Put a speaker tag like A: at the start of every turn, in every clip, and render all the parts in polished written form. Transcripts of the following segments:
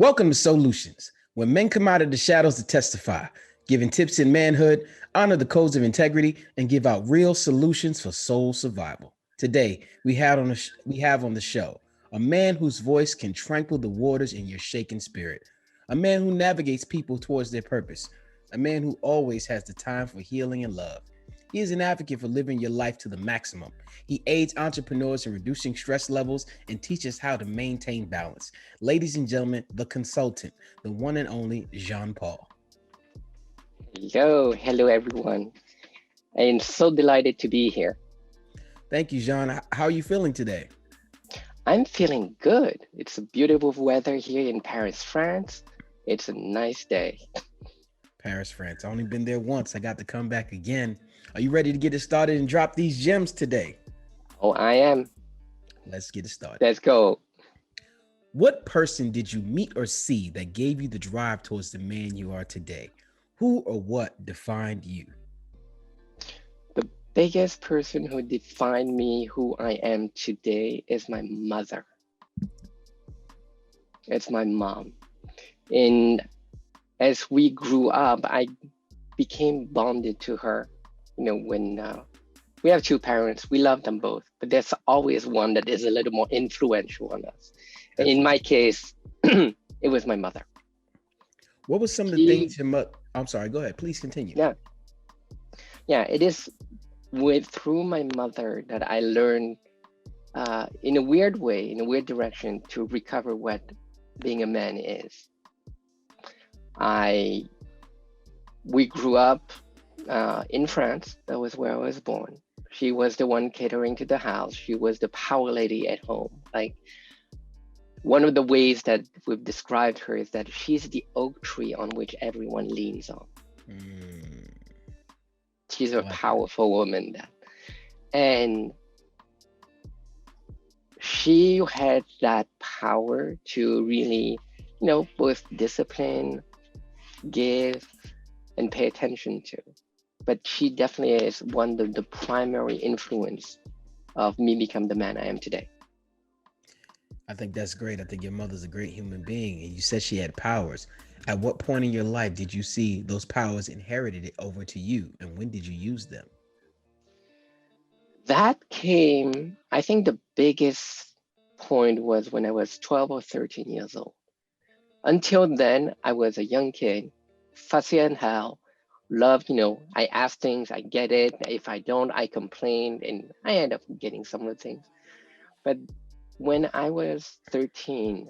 A: Welcome to SOULutions, where men come out of the shadows to testify, giving tips in manhood, honor the codes of integrity, and give out real solutions for soul survival. Today, we have on the show a man whose voice can tranquil the waters in your shaken spirit, a man who navigates people towards their purpose, a man who always has the time for healing and love. He is an advocate for living your life to the maximum. He aids entrepreneurs in reducing stress levels and teaches how to maintain balance. Ladies and gentlemen, the consultant, the one and only Jean-Paul.
B: Hello everyone. I am so delighted to be here.
A: Thank you, Jean. How are you feeling today?
B: I'm feeling good. It's a beautiful weather here in Paris, France. It's a nice day.
A: Paris, France. I've only been there once. I got to come back again. Are you ready to get it started and drop these gems today?
B: Oh, I am.
A: Let's get it started.
B: Let's go.
A: What person did you meet or see that gave you the drive towards the man you are today? Who or what defined you?
B: The biggest person who defined me, who I am today, is my mother. It's my mom. And as we grew up, I became bonded to her. When we have two parents, we love them both, but there's always one that is a little more influential on us. And in my case, it was my mother.
A: What was some of the things your mother? I'm sorry, go ahead. Please continue.
B: Yeah, it is through my mother that I learned in a weird way, in a weird direction, to recover what being a man is. We grew up in France. That was where I was born. She was the one catering to the house. She was the power lady at home. Like, one of the ways that we've described her is that she's the oak tree on which everyone leans on. She's a powerful woman. And she had that power to really, both discipline, give, and pay attention to. But she definitely is one of the primary influence of me becoming the man I am today.
A: I think that's great. I think your mother's a great human being. And you said she had powers. At what point in your life did you see those powers inherited over to you? And when did you use them?
B: That came, I think the biggest point was when I was 12 or 13 years old. Until then, I was a young kid, fussy and hell, loved, I ask things, I get it. If I don't, I complain, and I end up getting some of the things. But when I was 13,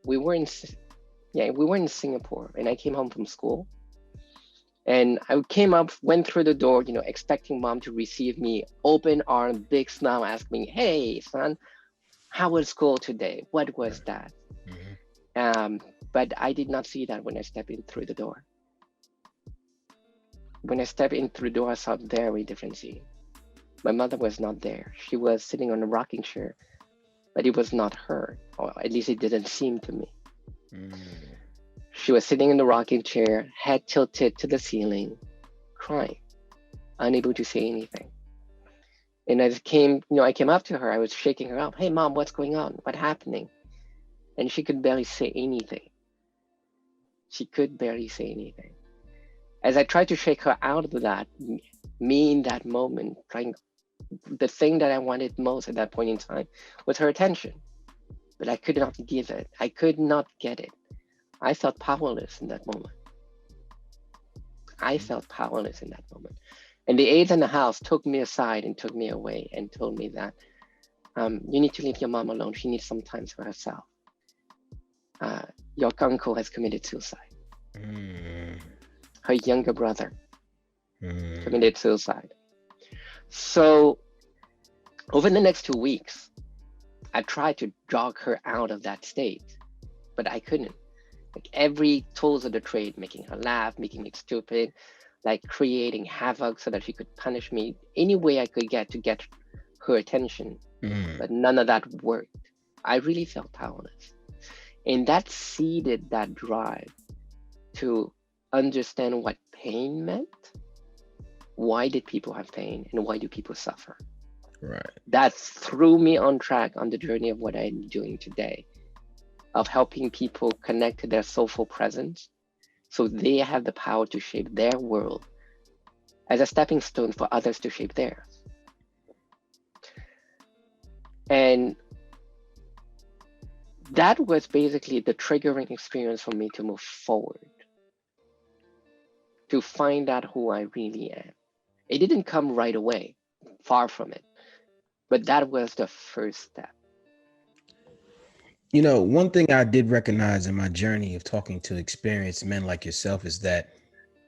B: we were in Singapore, and I came home from school. And I came up, went through the door, expecting mom to receive me, open arm, big smile, ask me, "Hey, son, how was school today? What was that?" But I did not see that when I stepped in through the door. When I stepped in through the door, I saw a very different scene. My mother was not there. She was sitting on a rocking chair, but it was not her, or at least it didn't seem to me. She was sitting in the rocking chair, head tilted to the ceiling, crying, unable to say anything. And I came up to her, I was shaking her up. "Hey, Mom, what's going on? What's happening?" And she could barely say anything. She could barely say anything. As I tried to shake her out of that, me in that moment, the thing that I wanted most at that point in time was her attention. But I could not give it. I could not get it. I felt powerless in that moment. And the aides in the house took me aside and took me away and told me that you need to leave your mom alone. She needs some time for herself. Your uncle has committed suicide. Her younger brother committed suicide. So over the next 2 weeks, I tried to jog her out of that state, but I couldn't. Like, every tools of the trade, making her laugh, making me stupid, like creating havoc so that she could punish me any way I could get to get her attention. But none of that worked. I really felt powerless. And that seeded that drive to understand what pain meant. Why did people have pain, and why do people suffer?
A: Right.
B: That threw me on track on the journey of what I'm doing today. of helping people connect to their soulful presence so they have the power to shape their world as a stepping stone for others to shape theirs. And that was basically the triggering experience for me to move forward, to find out who I really am. It didn't come right away, far from it, but that was the first step.
A: You know, one thing I did recognize in my journey of talking to experienced men like yourself is that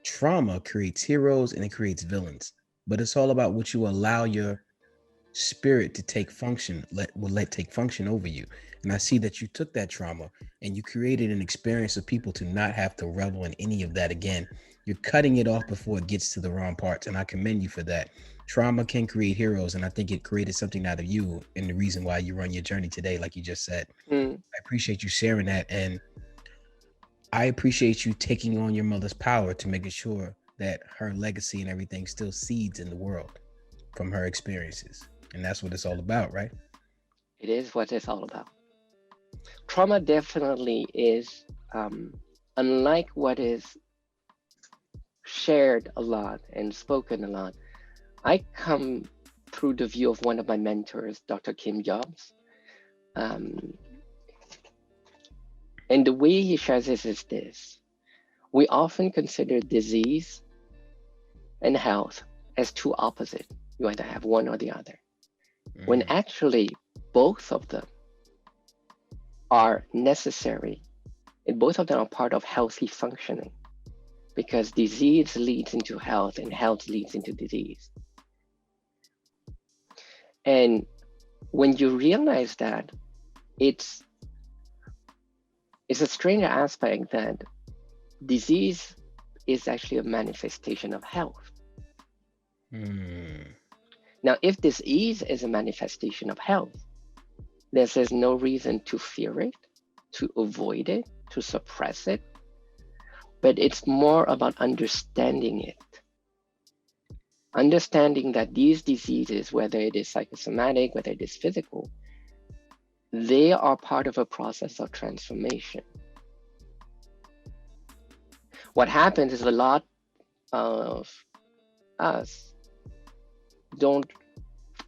A: trauma creates heroes and it creates villains, but it's all about what you allow your spirit to take function, let take function over you. And I see that you took that trauma and you created an experience of people to not have to revel in any of that again. You're cutting it off before it gets to the wrong parts, and I commend you for that. Trauma can create heroes, and I think it created something out of you and the reason why you run your journey today, like you just said.
B: Mm.
A: I appreciate you sharing that, and I appreciate you taking on your mother's power to making sure that her legacy and everything still seeds in the world from her experiences. And that's what it's all about, right?
B: It is what it's all about. Trauma definitely is, unlike what is shared a lot and spoken a lot. I come through the view of one of my mentors, Dr. Kim Jobs. And the way he shares this is this. We often consider disease and health as two opposites. You either have one or the other. When actually both of them are necessary and both of them are part of healthy functioning, because disease leads into health and health leads into disease. And when you realize that, it's a strange aspect that disease is actually a manifestation of health. Now, if disease is a manifestation of health, there's no reason to fear it, to avoid it, to suppress it, but it's more about understanding it. Understanding that these diseases, whether it is psychosomatic, whether it is physical, they are part of a process of transformation. What happens is a lot of us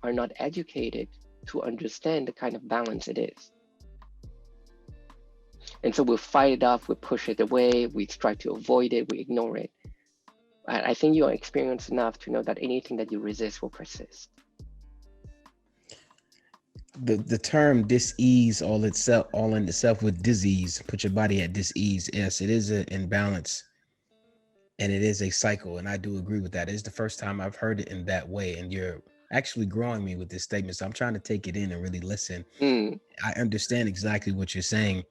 B: are not educated to understand the kind of balance it is. And so we'll fight it off, we push it away, we try to avoid it, we ignore it. I think you are experienced enough to know that anything that you resist will persist.
A: The term dis-ease all in itself with disease, put your body at dis-ease. Yes, it is an imbalance and it is a cycle. And I do agree with that. It's the first time I've heard it in that way. And you're actually growing me with this statement. So I'm trying to take it in and really listen. I understand exactly what you're saying.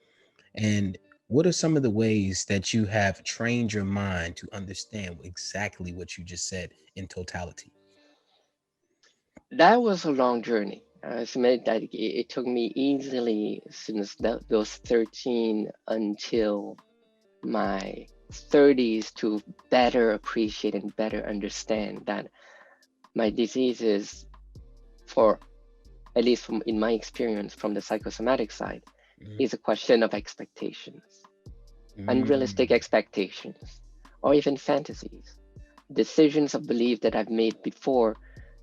A: And what are some of the ways that you have trained your mind to understand exactly what you just said in totality?
B: That was a long journey. I submit that it took me easily since those 13 until my 30s to better appreciate and better understand that my disease is, for at least from in my experience from the psychosomatic side, is a question of expectations, unrealistic expectations, or even fantasies, decisions of belief that I've made before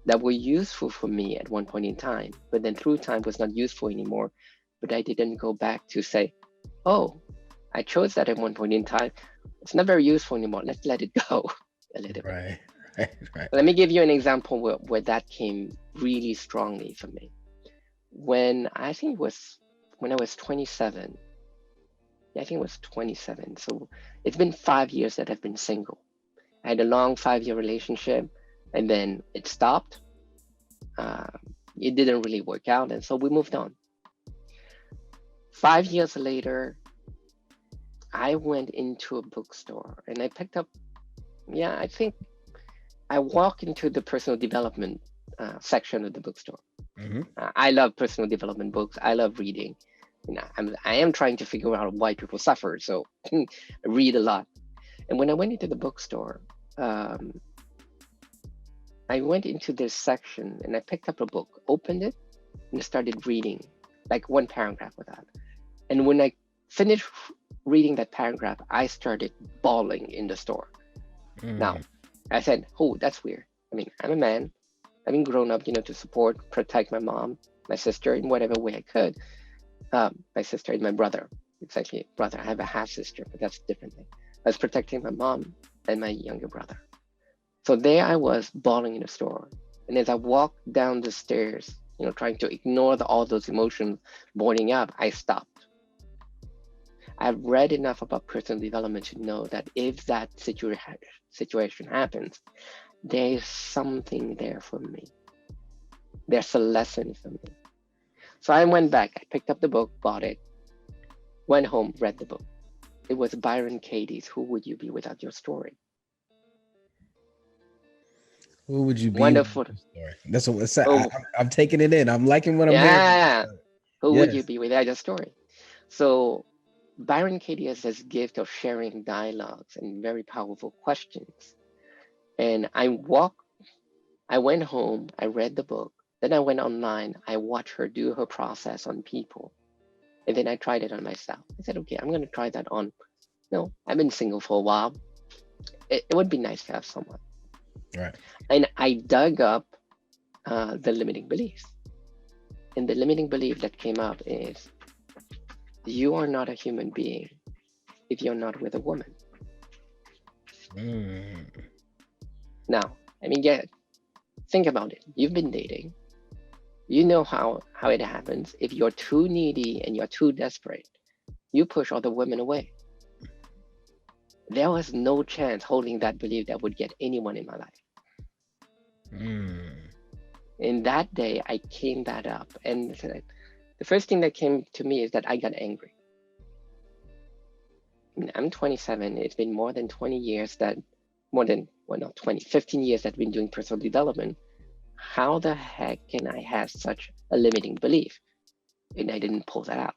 B: that were useful for me at one point in time, but then through time was not useful anymore. But I didn't go back to say, oh, I chose that at one point in time. It's not very useful anymore. Let's let it go a little bit.
A: Right.
B: Let me give you an example where that came really strongly for me. When I was 27. I think it was 27. So it's been 5 years that I've been single. I had a long 5-year relationship and then it stopped. It didn't really work out. And so we moved on. 5 years later, I went into a bookstore and I picked up, I think I walked into the personal development section of the bookstore. I love personal development books. I love reading. I am trying to figure out why people suffer, so I read a lot. And when I went into the bookstore, I went into this section and I picked up a book, opened it, and started reading like one paragraph of that. And when I finished reading that paragraph, I started bawling in the store. Now, I said, oh, that's weird. I mean, I'm a man. I've been grown up, to support, protect my mom, my sister in whatever way I could. My sister and my brother. It's actually brother. I have a half sister, but that's a different thing. I was protecting my mom and my younger brother. So there I was bawling in the store. And as I walked down the stairs, trying to ignore all those emotions boiling up, I stopped. I've read enough about personal development to know that if that situation happens, there is something there for me. There's a lesson for me. So I went back, I picked up the book, bought it, went home, read the book. It was Byron Katie's Who Would You Be Without Your Story?
A: Who would you be?
B: Wonderful.
A: That's what I'm taking it in. I'm liking what I'm hearing.
B: Yeah. Who would you be without your story? So Byron Katie has this gift of sharing dialogues and very powerful questions. And I went home, I read the book, then I went online, I watched her do her process on people. And then I tried it on myself. I said, okay, I'm going to try that on. I've been single for a while. It would be nice to have someone.
A: Right.
B: And I dug up the limiting beliefs. And the limiting belief that came up is, you are not a human being if you're not with a woman. Now, think about it. You've been dating. You know how it happens. If you're too needy and you're too desperate, you push other women away. There was no chance holding that belief that would get anyone in my life. In that day, I came that up. And the first thing that came to me is that I got angry. I'm 27. It's been more than 20 years 15 years that I've been doing personal development. How the heck can I have such a limiting belief? And I didn't pull that out.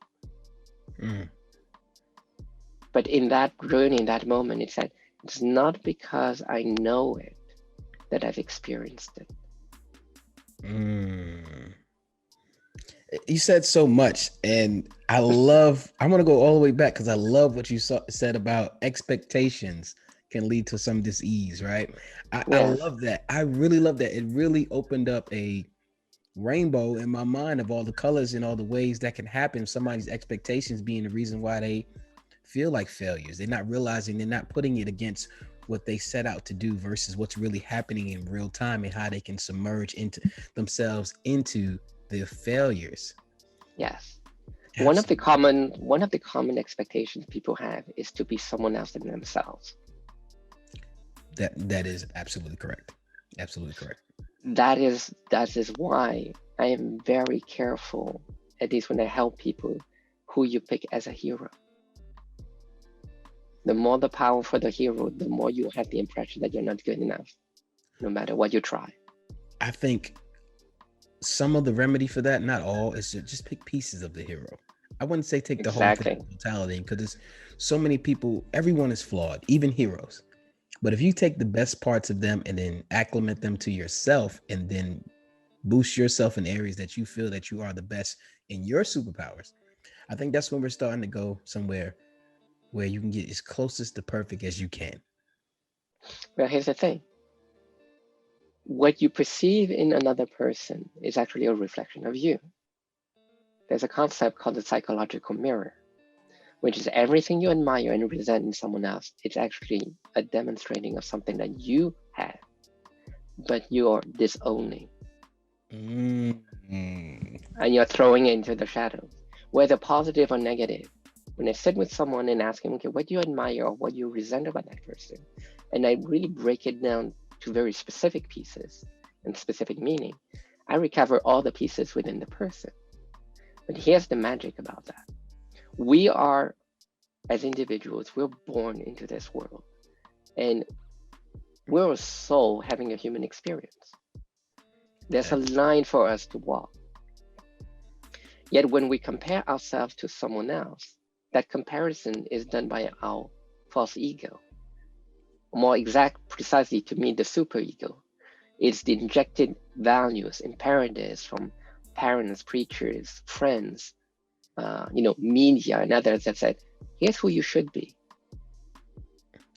B: But in that journey, in that moment, it said, it's not because I know it that I've experienced it.
A: You said so much, and I'm going to go all the way back because I love what you said about expectations can lead to some dis-ease, right? I love that. I really love that. It really opened up a rainbow in my mind of all the colors and all the ways that can happen. Somebody's expectations being the reason why they feel like failures. They're not realizing, they're not putting it against what they set out to do versus what's really happening in real time and how they can submerge into themselves into their failures.
B: Yes. Absolutely. One of the common expectations people have is to be someone else than themselves.
A: That is absolutely correct. Absolutely correct.
B: That is why I am very careful, at least when I help people, who you pick as a hero. The more the powerful the hero, the more you have the impression that you're not good enough, no matter what you try. I
A: think some of the remedy for that, not all, is to just pick pieces of the hero. I wouldn't say take the whole totality, because there's so many people, everyone is flawed, even heroes. But if you take the best parts of them and then acclimate them to yourself and then boost yourself in areas that you feel that you are the best in your superpowers, I think that's when we're starting to go somewhere where you can get as closest to perfect as you can.
B: Well, here's the thing. What you perceive in another person is actually a reflection of you. There's a concept called the psychological mirror, which is everything you admire and resent in someone else. It's actually a demonstrating of something that you have, but you're disowning. And you're throwing it into the shadows, whether positive or negative. When I sit with someone and ask him, okay, what do you admire or what do you resent about that person? And I really break it down to very specific pieces and specific meaning, I recover all the pieces within the person. But here's the magic about that. We are, as individuals, we're born into this world, and we're a soul having a human experience. There's a line for us to walk. Yet when we compare ourselves to someone else, that comparison is done by our false ego. More precisely to me, the superego. It's the injected values, imperatives from parents, preachers, friends, media and others that said, here's who you should be.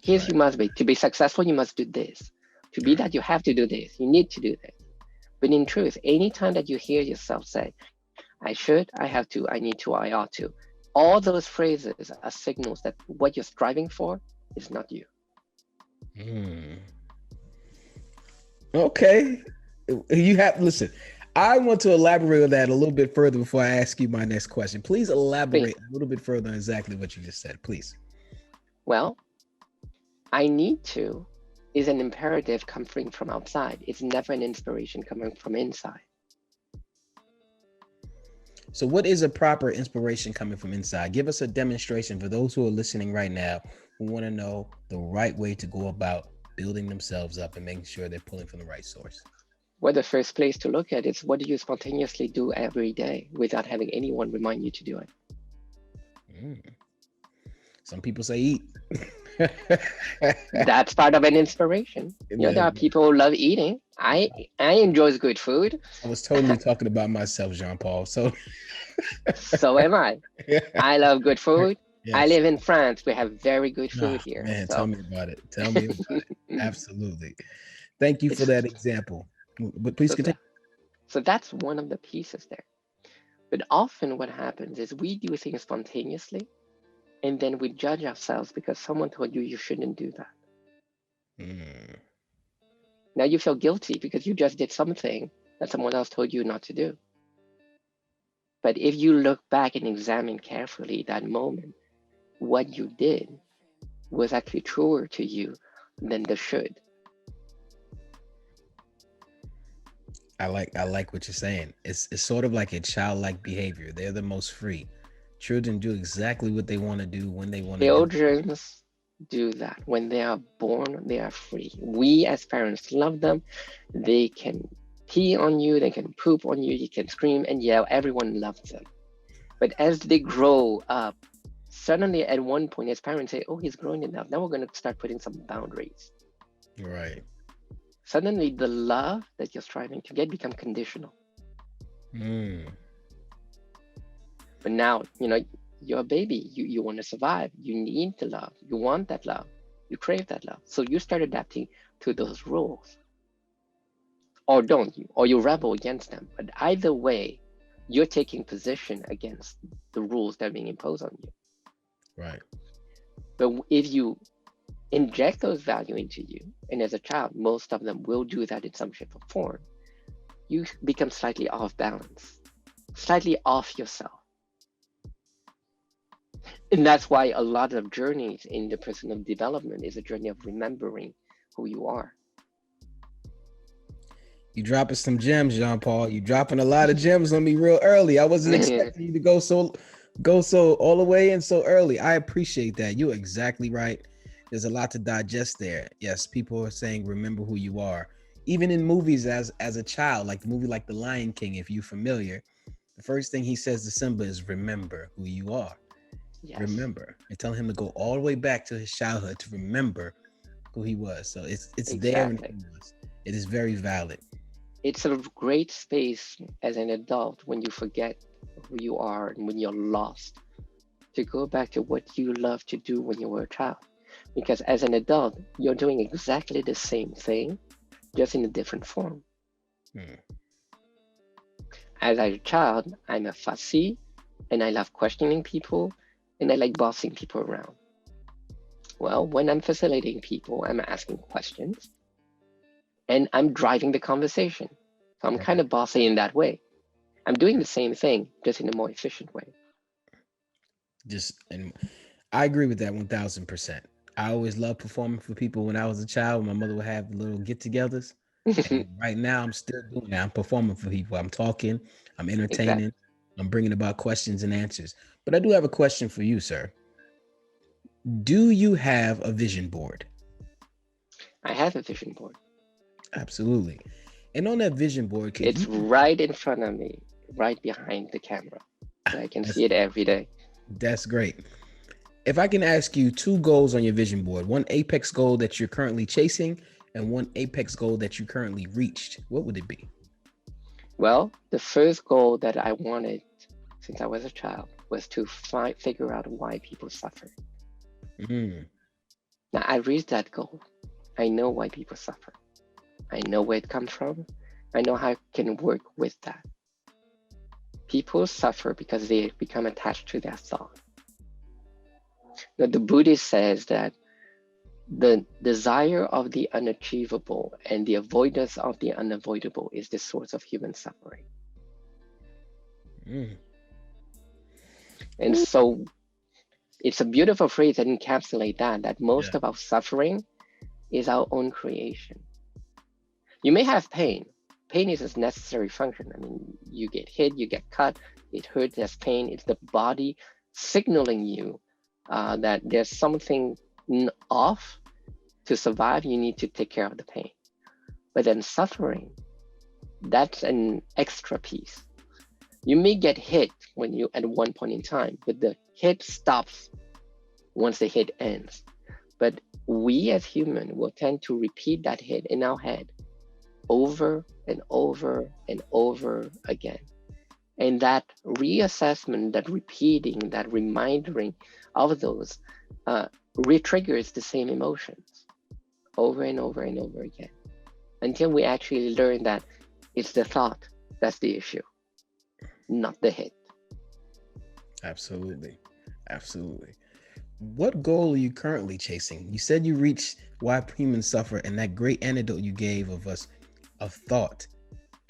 B: Here's you must be. To be successful, you must do this. To be that, you have to do this. You need to do this. But in truth, anytime that you hear yourself say, I should, I have to, I need to, I ought to, all those phrases are signals that what you're striving for is not you.
A: Okay. Listen, I want to elaborate on that a little bit further before I ask you my next question. Please elaborate a little bit further on exactly what you just said, please.
B: Well, I need to is an imperative coming from outside. It's never an inspiration coming from inside.
A: So what is a proper inspiration coming from inside? Give us a demonstration for those who are listening right now who want to know the right way to go about building themselves up and making sure they're pulling from the right source.
B: Well, the first place to look at is what do you spontaneously do every day without having anyone remind you to do it?
A: Some people say eat.
B: That's part of an inspiration. There are people who love eating. I enjoy good food.
A: I was totally talking about myself, Jean-Paul. So
B: am I. I love good food. Yes. I live in France. We have very good food here.
A: Man, tell me about it. Absolutely. Thank you for that example. But please continue.
B: So that's one of the pieces there. But often what happens is we do things spontaneously, and then we judge ourselves because someone told you shouldn't do that. Now you feel guilty because you just did something that someone else told you not to do. But if you look back and examine carefully that moment, what you did was actually truer to you than the should.
A: I like what you're saying. It's sort of like a childlike behavior. They're the most free. Children do exactly what they want to do when they want to do.
B: Children do that. When they are born, they are free. We as parents love them. They can pee on you, they can poop on you, you can scream and yell. Everyone loves them. But as they grow up, suddenly at one point, as parents say, oh, he's growing enough. Now we're going to start putting some boundaries.
A: Right.
B: Suddenly the love that you're striving to get become conditional. But now, you're a baby. You want to survive. You need the love. You want that love. You crave that love. So you start adapting to those rules. Or don't you? Or you rebel against them. But either way, you're taking position against the rules that are being imposed on you.
A: Right.
B: But if you inject those values into you, and as a child, most of them will do that in some shape or form, you become slightly off balance, slightly off yourself. And that's why a lot of journeys in the personal development is a journey of remembering who you are.
A: You dropping some gems, Jean-Paul. You dropping a lot of gems on me real early. I wasn't expecting you to go so all the way in so early. I appreciate that. You're exactly right. There's a lot to digest there. Yes, people are saying, remember who you are. Even in movies as a child, like the movie like The Lion King, if you're familiar, the first thing he says to Simba is, remember who you are. Yes. Remember. And tell him to go all the way back to his childhood to remember who he was. So it's exactly there in front of us. It is very valid.
B: It's a great space as an adult when you forget who you are and when you're lost to go back to what you loved to do when you were a child. Because as an adult, you're doing exactly the same thing, just in a different form. As a child, I'm a fussy, and I love questioning people, and I like bossing people around. Well, when I'm facilitating people, I'm asking questions, and I'm driving the conversation. So I'm kind of bossy in that way. I'm doing the same thing, just in a more efficient way.
A: And I agree with that 1000%. I always loved performing for people when I was a child. My mother would have little get-togethers. And right now, I'm still doing that. I'm performing for people. I'm talking. I'm entertaining. Exactly. I'm bringing about questions and answers. But I do have a question for you, sir. Do you have a vision board?
B: I have a vision board.
A: Absolutely. And on that vision board,
B: it's right in front of me, right behind the camera. So I can see it every day.
A: That's great. If I can ask you 2 goals on your vision board, one apex goal that you're currently chasing and one apex goal that you currently reached, what would it be?
B: Well, the first goal that I wanted since I was a child was to figure out why people suffer.
A: Mm.
B: Now I reached that goal. I know why people suffer. I know where it comes from. I know how I can work with that. People suffer because they become attached to their thought. Now, the Buddhist says that the desire of the unachievable and the avoidance of the unavoidable is the source of human suffering.
A: Mm.
B: And so it's a beautiful phrase that encapsulates that most
A: Yeah.
B: of our suffering is our own creation. You may have pain. Pain is a necessary function. I mean, you get hit, you get cut, it hurts, there's pain. It's the body signaling you that there's something off. To survive, you need to take care of the pain. But then suffering, that's an extra piece. You may get hit when you at one point in time, but the hit stops once the hit ends. But we as humans will tend to repeat that hit in our head over and over and over again. And that reassessment, that repeating, that reminding of those re-triggers the same emotions over and over and over again until we actually learn that it's the thought that's the issue, not the hit.
A: Absolutely. Absolutely. What goal are you currently chasing? You said you reached why humans suffer, and that great antidote you gave of us of thought.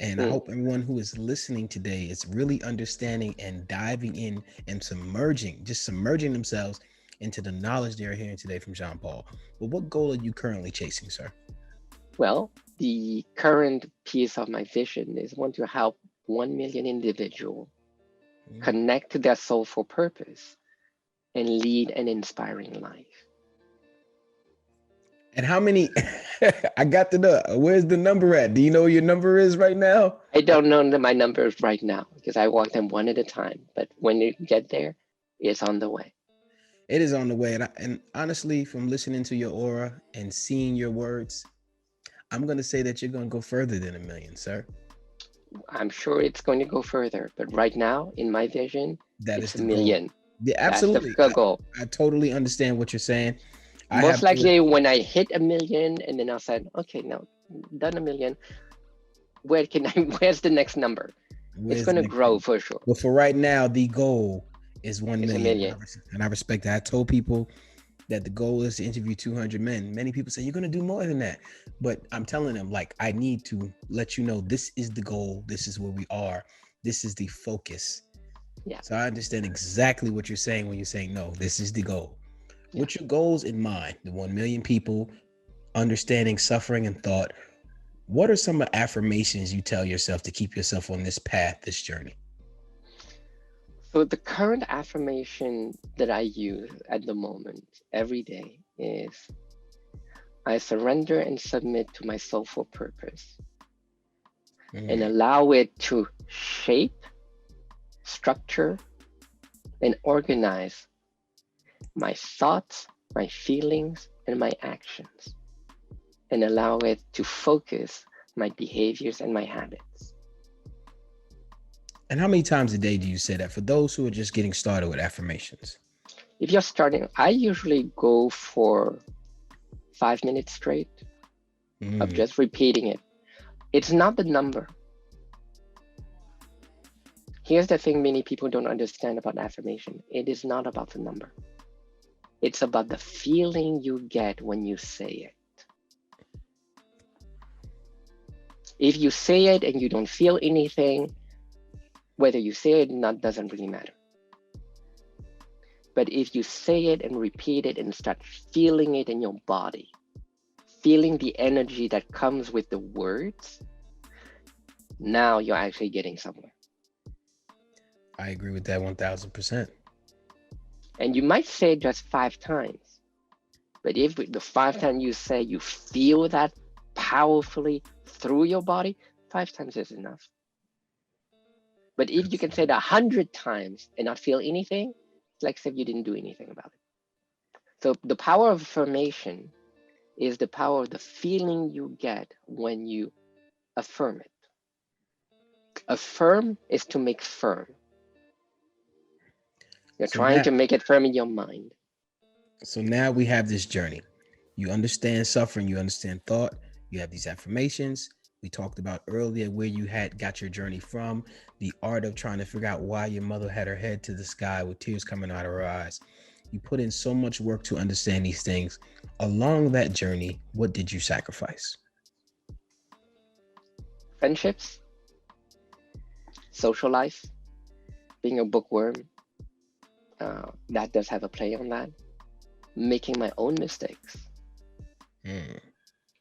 A: And I hope everyone who is listening today is really understanding and diving in and submerging themselves into the knowledge they're hearing today from Jean Paul. But what goal are you currently chasing, sir?
B: Well, the current piece of my vision is want to help 1 million individuals connect to their soulful purpose and lead an inspiring life.
A: And how many? I got to know. Where's the number at? Do you know what your number is right now?
B: I don't know my numbers right now because I walk them one at a time. But when you get there, it's on the way.
A: It is on the way. And honestly, from listening to your aura and seeing your words, I'm going to say that you're going to go further than 1 million, sir.
B: I'm sure it's going to go further. But right now, in my vision,
A: That
B: it's
A: is
B: a
A: the
B: million.
A: goal. Yeah, absolutely.
B: That's the goal.
A: I totally understand what you're saying.
B: Most likely, when I hit 1 million, and then I said, okay, now done 1 million. Where's the next number? It's going to grow for sure.
A: But for right now, the goal is 1
B: It's
A: million.
B: 1 million.
A: And I respect that. I told people that the goal is to interview 200 men. Many people say you're going to do more than that. But I'm telling them, like, I need to let you know this is the goal. This is where we are. This is the focus.
B: Yeah.
A: So I understand exactly what you're saying when you're saying, no, this is the goal. Yeah. With your goals in mind, the 1 million people, understanding suffering and thought, what are some affirmations you tell yourself to keep yourself on this path, this journey?
B: So the current affirmation that I use at the moment every day is, I surrender and submit to my soulful purpose and allow it to shape, structure, and organize my thoughts, my feelings, and my actions, and allow it to focus my behaviors and my habits.
A: And how many times a day do you say that for those who are just getting started with affirmations?
B: If you're starting, I usually go for 5 minutes straight of just repeating it. It's not the number. Here's the thing many people don't understand about affirmation. It is not about the number. It's about the feeling you get when you say it. If you say it and you don't feel anything, whether you say it or not doesn't really matter. But if you say it and repeat it and start feeling it in your body, feeling the energy that comes with the words, now you're actually getting somewhere.
A: I agree with that 1000%.
B: And you might say it just 5 times. But if the 5 times you say you feel that powerfully through your body, 5 times is enough. But if you can say it 100 times and not feel anything, it's like as if you didn't do anything about it. So the power of affirmation is the power of the feeling you get when you affirm it. Affirm is to make firm. You're
A: So
B: trying
A: now,
B: to make it firm in your mind.
A: so now we have this journey. You understand suffering, you understand thought, you have these affirmations. We talked about earlier where you had got your journey from, the art of trying to figure out why your mother had her head to the sky with tears coming out of her eyes. You put in so much work to understand these things. Along that journey, what did you sacrifice?
B: Friendships, social life, being a bookworm, that does have a play on that. Making my own mistakes.
A: Mm.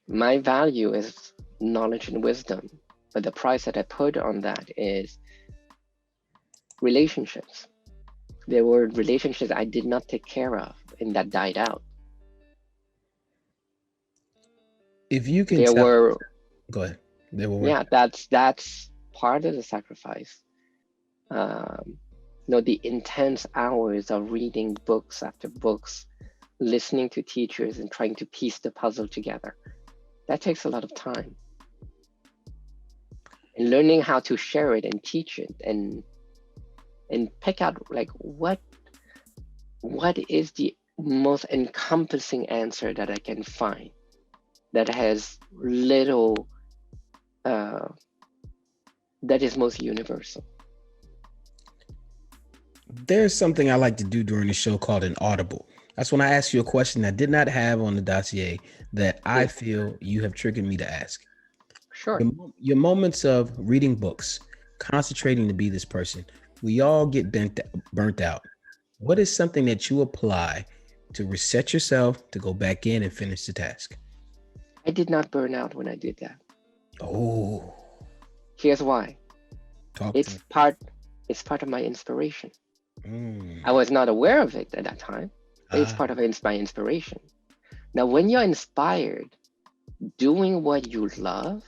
B: My value is knowledge and wisdom, but the price that I put on that is relationships. There were relationships I did not take care of and that died out.
A: If you can
B: There
A: tell,
B: were,
A: go ahead. There were
B: yeah, that's part of the sacrifice. The intense hours of reading books after books, listening to teachers and trying to piece the puzzle together. That takes a lot of time. And learning how to share it and teach it and pick out like what is the most encompassing answer that I can find that has little that is most universal.
A: There's something I like to do during the show called an Audible. That's when I ask you a question I did not have on the dossier that I feel you have triggered me to ask.
B: Sure.
A: Your moments of reading books, concentrating to be this person, we all get burnt out. What is something that you apply to reset yourself to go back in and finish the task?
B: I did not burn out when I did that.
A: Oh,
B: Here's why.
A: talk
B: It's
A: to me.
B: it's part of my inspiration.
A: Mm.
B: I was not aware of it at that time, but it's part of my inspiration. Now, when you're inspired, doing what you love,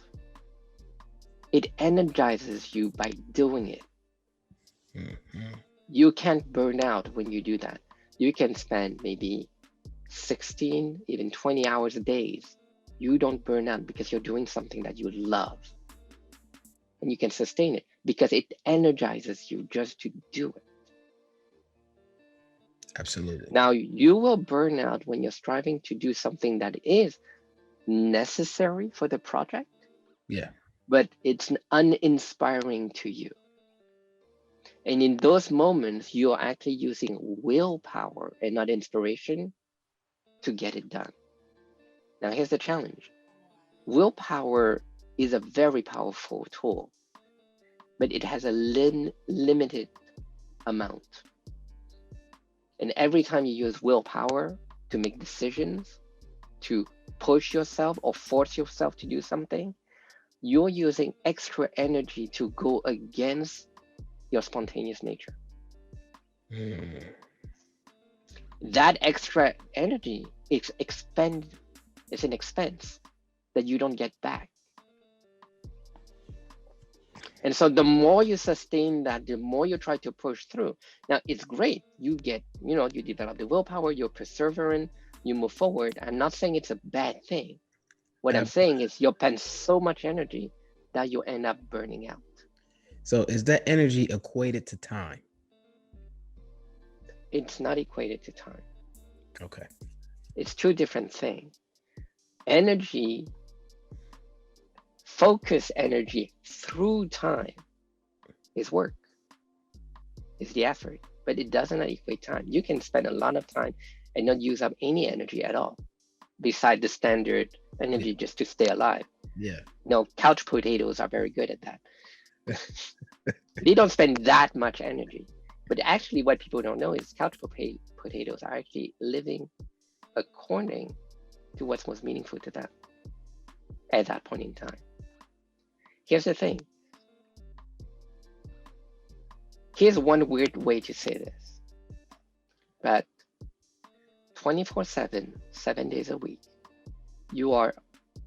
B: it energizes you by doing it.
A: Mm-hmm.
B: You can't burn out when you do that. You can spend maybe 16, even 20 hours a day. You don't burn out because you're doing something that you love. And you can sustain it because it energizes you just to do it.
A: Absolutely.
B: Now, you will burn out when you're striving to do something that is necessary for the project.
A: Yeah.
B: But it's uninspiring to you. And in those moments, you're actually using willpower and not inspiration to get it done. Now, here's the challenge. Willpower is a very powerful tool, but it has a limited amount. And every time you use willpower to make decisions, to push yourself or force yourself to do something, you're using extra energy to go against your spontaneous nature.
A: Mm.
B: That extra energy is expended. It's an expense that you don't get back. And so the more you sustain that, the more you try to push through. Now, it's great. You develop the willpower, you're perseverant, you move forward. I'm not saying it's a bad thing. What I'm saying is you'll spend so much energy that you end up burning out.
A: So is that energy equated to time?
B: It's not equated to time.
A: Okay.
B: It's two different things. Energy, focus energy through time is work, is the effort, but it doesn't equate time. You can spend a lot of time and not use up any energy at all, beside the standard energy just to stay alive.
A: Yeah.
B: Couch potatoes are very good at that. They don't spend that much energy. But actually what people don't know is couch potatoes are actually living according to what's most meaningful to them at that point in time. Here's the thing. Here's one weird way to say this. But 24/7, 7 days a week, you are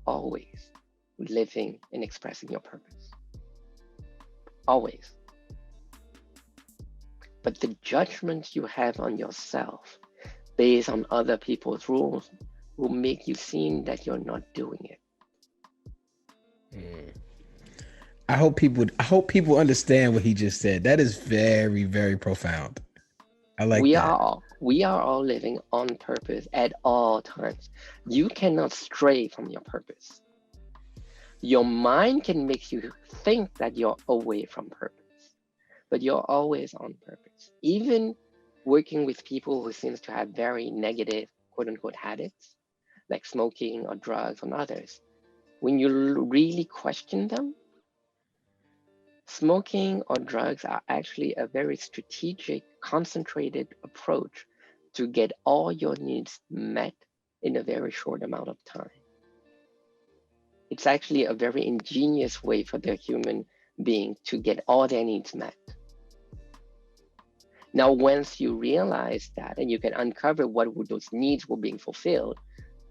B: always living and expressing your purpose. Always. But the judgment you have on yourself based on other people's rules will make you seem that you're not doing it.
A: I hope people understand what he just said. That is very, very profound. I like
B: We
A: that.
B: are all living on purpose at all times. You cannot stray from your purpose. Your mind can make you think that you're away from purpose, but you're always on purpose. Even working with people who seems to have very negative quote unquote habits, like smoking or drugs and others, when you really question them, smoking or drugs are actually a very strategic, concentrated approach to get all your needs met in a very short amount of time. It's actually a very ingenious way for the human being to get all their needs met. Now, once you realize that and you can uncover what those needs were being fulfilled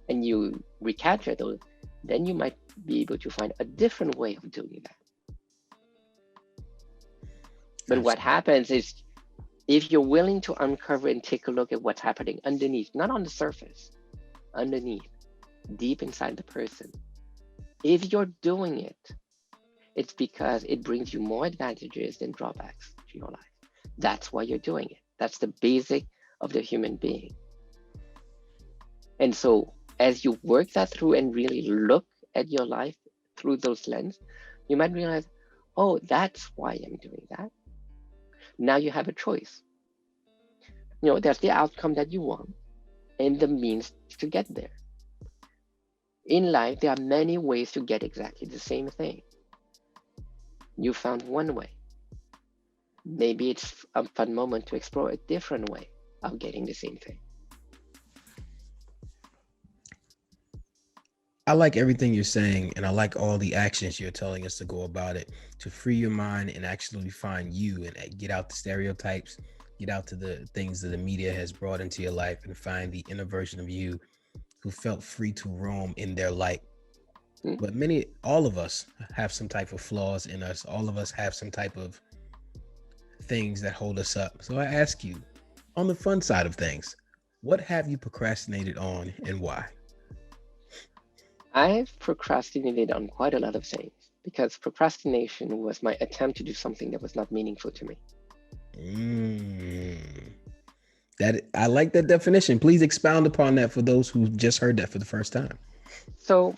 B: and you recapture those, then you might be able to find a different way of doing that. But what happens is, if you're willing to uncover and take a look at what's happening underneath, not on the surface, underneath, deep inside the person, if you're doing it, it's because it brings you more advantages than drawbacks to your life. That's why you're doing it. That's the basic of the human being. And so as you work that through and really look at your life through those lenses, you might realize, oh, that's why I'm doing that. Now you have a choice. You know, there's the outcome that you want and the means to get there. In life, there are many ways to get exactly the same thing. You found one way. Maybe it's a fun moment to explore a different way of getting the same thing.
A: I like everything you're saying, and I like all the actions you're telling us to go about it, to free your mind and actually find you and get out the stereotypes, get out to the things that the media has brought into your life, and find the inner version of you who felt free to roam in their light. But all of us have some type of flaws in us. All of us have some type of things that hold us up. So I ask you, on the fun side of things, what have you procrastinated on and why?
B: I've procrastinated on quite a lot of things because procrastination was my attempt to do something that was not meaningful to me.
A: That I like that definition. Please expound upon that for those who just heard that for the first time.
B: So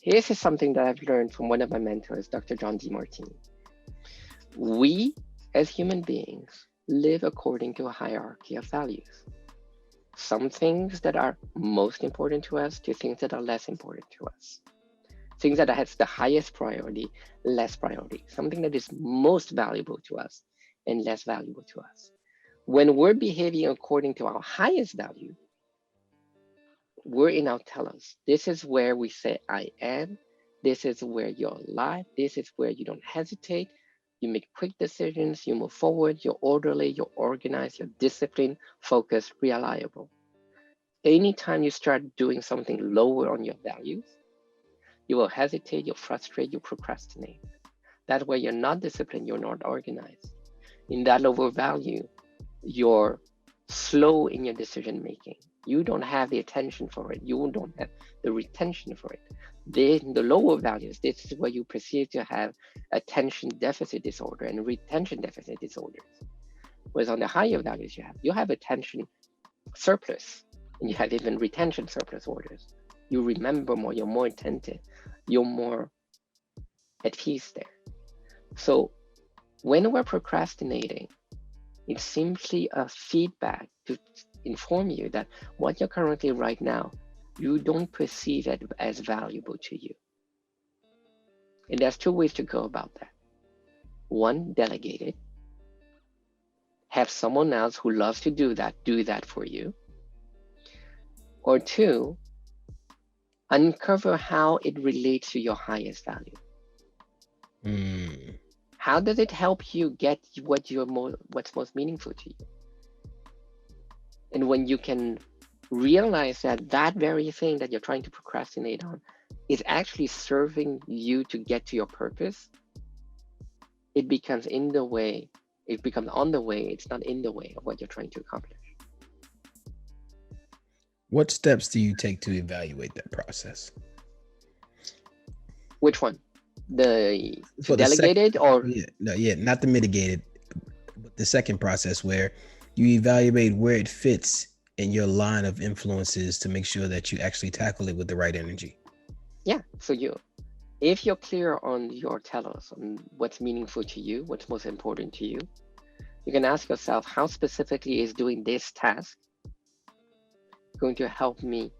B: here's something that I've learned from one of my mentors, Dr. John DeMartini. We, as human beings, live according to a hierarchy of values. Some things that are most important to us to things that are less important to us. Things that has the highest priority, less priority. Something that is most valuable to us and less valuable to us. When we're behaving according to our highest value, we're in our telos. This is where we say, I am. This is where you're alive. This is where you don't hesitate. You make quick decisions, you move forward, you're orderly, you're organized, you're disciplined, focused, reliable. Anytime you start doing something lower on your values, you will hesitate, you'll frustrate, you'll procrastinate. That way you're not disciplined, you're not organized. In that lower value, you're slow in your decision making. You don't have the attention for it. You don't have the retention for it. Then the lower values, this is where you perceive to have attention deficit disorder and retention deficit disorders. Whereas on the higher values you have attention surplus, and you have even retention surplus orders. You remember more, you're more attentive, you're more at peace there. So when we're procrastinating, it's simply a feedback to inform you that what you're currently right now, you don't perceive it as valuable to you. And there's two ways to go about that. One, delegate it. Have someone else who loves to do that for you. Or two, uncover how it relates to your highest value. How does it help you get what's most meaningful to you? And when you can realize that very thing that you're trying to procrastinate on is actually serving you to get to your purpose, it becomes on the way, it's not in the way of what you're trying to accomplish.
A: What steps do you take to evaluate that process?
B: Which one? The
A: For
B: delegated or?
A: Yeah, not the mitigated, but the second process where you evaluate where it fits in your line of influences to make sure that you actually tackle it with the right energy.
B: Yeah. So if you're clear on your telos, on what's meaningful to you, what's most important to you, you can ask yourself, how specifically is doing this task going to help me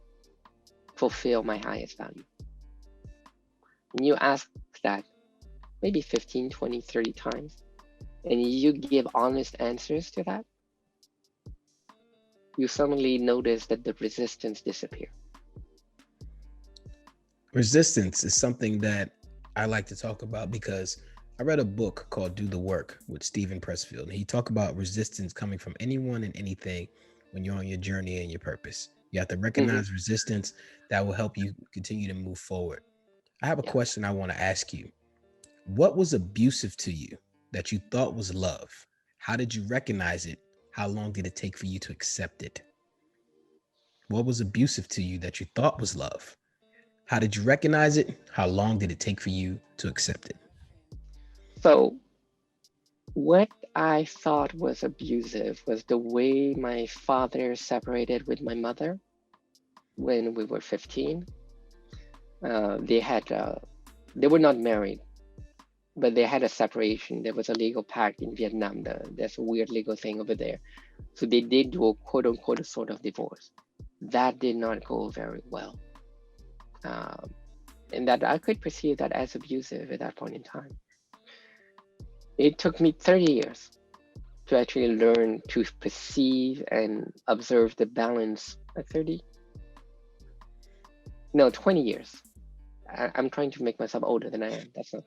B: fulfill my highest value? And you ask that maybe 15, 20, 30 times, and you give honest answers to that, you suddenly notice that the resistance disappears.
A: Resistance is something that I like to talk about because I read a book called Do the Work with Stephen Pressfield, and he talked about resistance coming from anyone and anything when you're on your journey and your purpose. You have to recognize resistance that will help you continue to move forward. I have a question I want to ask you. What was abusive to you that you thought was love? How did you recognize it? How long did it take for you to accept it? What was abusive to you that you thought was love? How did you recognize it? How long did it take for you to accept it?
B: So what I thought was abusive was the way my father separated with my mother when we were 15. They were not married, but they had a separation. There was a legal pact in Vietnam. There's a weird legal thing over there. So they did do a quote unquote sort of divorce. That did not go very well. And that I could perceive that as abusive at that point in time. It took me 30 years to actually learn to perceive and observe the balance. 30? No, 20 years. I'm trying to make myself older than I am. That's not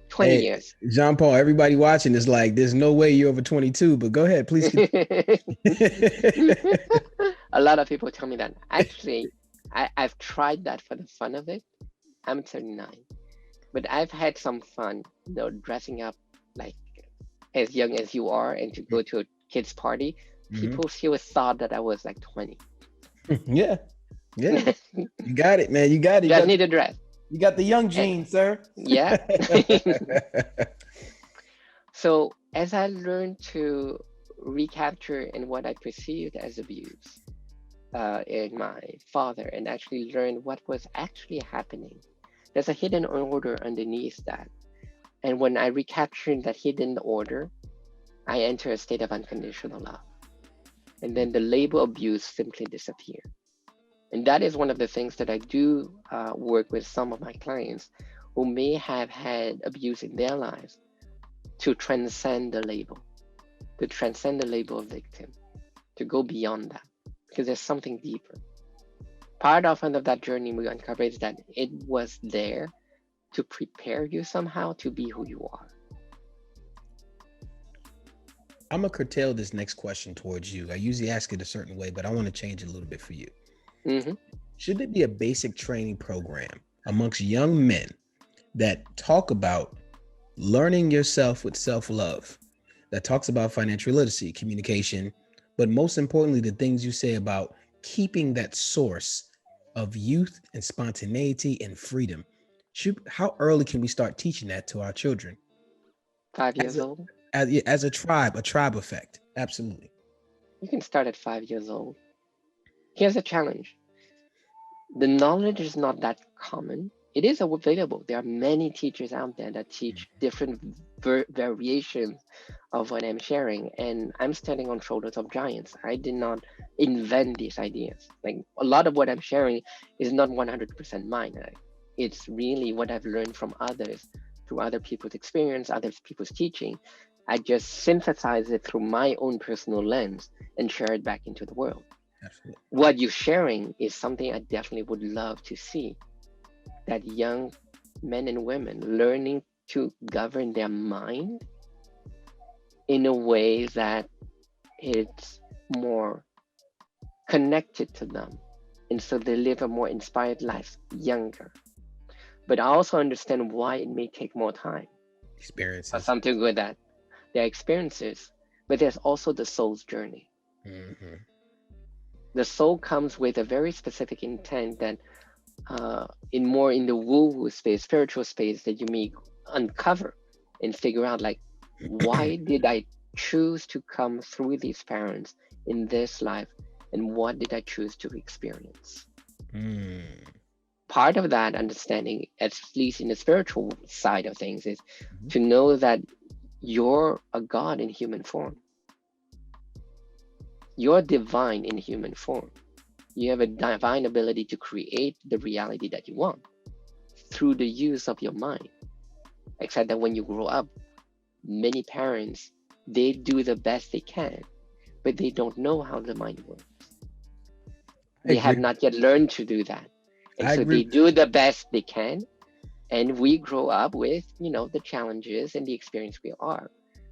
B: 20 years.
A: Jean Paul, everybody watching is like, there's no way you're over 22, but go ahead, please.
B: A lot of people tell me that. Actually, I've tried that for the fun of it. I'm 39, but I've had some fun, dressing up like as young as you are and to go to a kid's party. People still thought that I was like 20.
A: Yeah. You got it, man. You got it.
B: You just need a dress.
A: You got the young gene, sir.
B: Yeah. So as I learned to recapture in what I perceived as abuse in my father and actually learn what was actually happening, there's a hidden order underneath that. And when I recaptured that hidden order, I enter a state of unconditional love. And then the label abuse simply disappeared. And that is one of the things that I do work with some of my clients who may have had abuse in their lives, to transcend the label, of victim, to go beyond that, because there's something deeper. Part of that journey we uncover is that it was there to prepare you somehow to be who you are.
A: I'm going to curtail this next question towards you. I usually ask it a certain way, but I want to change it a little bit for you. Should there be a basic training program amongst young men that talk about learning yourself with self-love, that talks about financial literacy, communication, but most importantly, the things you say about keeping that source of youth and spontaneity and freedom? How early can we start teaching that to our children?
B: 5 years old?
A: As a tribe effect. Absolutely.
B: You can start at 5 years old. Here's a challenge. The knowledge is not that common. It is available. There are many teachers out there that teach different variations of what I'm sharing, and I'm standing on shoulders of giants. I did not invent these ideas. Like, a lot of what I'm sharing is not 100% mine. It's really what I've learned from others, through other people's experience, other people's teaching. I just synthesize it through my own personal lens and share it back into the world.
A: Absolutely.
B: What you're sharing is something I definitely would love to see, that young men and women learning to govern their mind in a way that it's more connected to them. And so they live a more inspired life younger. But I also understand why it may take more time.
A: Experiences.
B: For some to go that. There are experiences, but there's also the soul's journey. The soul comes with a very specific intent that in the woo-woo space, spiritual space, that you may uncover and figure out, like, Why did I choose to come through these parents in this life? And what did I choose to experience?
A: Mm.
B: Part of that understanding, at least in the spiritual side of things, is
A: Mhm.
B: to know that you're a God in human form. You're divine in human form. You have a divine ability to create the reality that you want through the use of your mind. Except that when you grow up, many parents, they do the best they can, but they don't know how the mind works.
A: I
B: They have
A: agree.
B: not yet learned to do that. And
A: I
B: so
A: agree.
B: they do the best they can. And we grow up with, the challenges and the experience we are.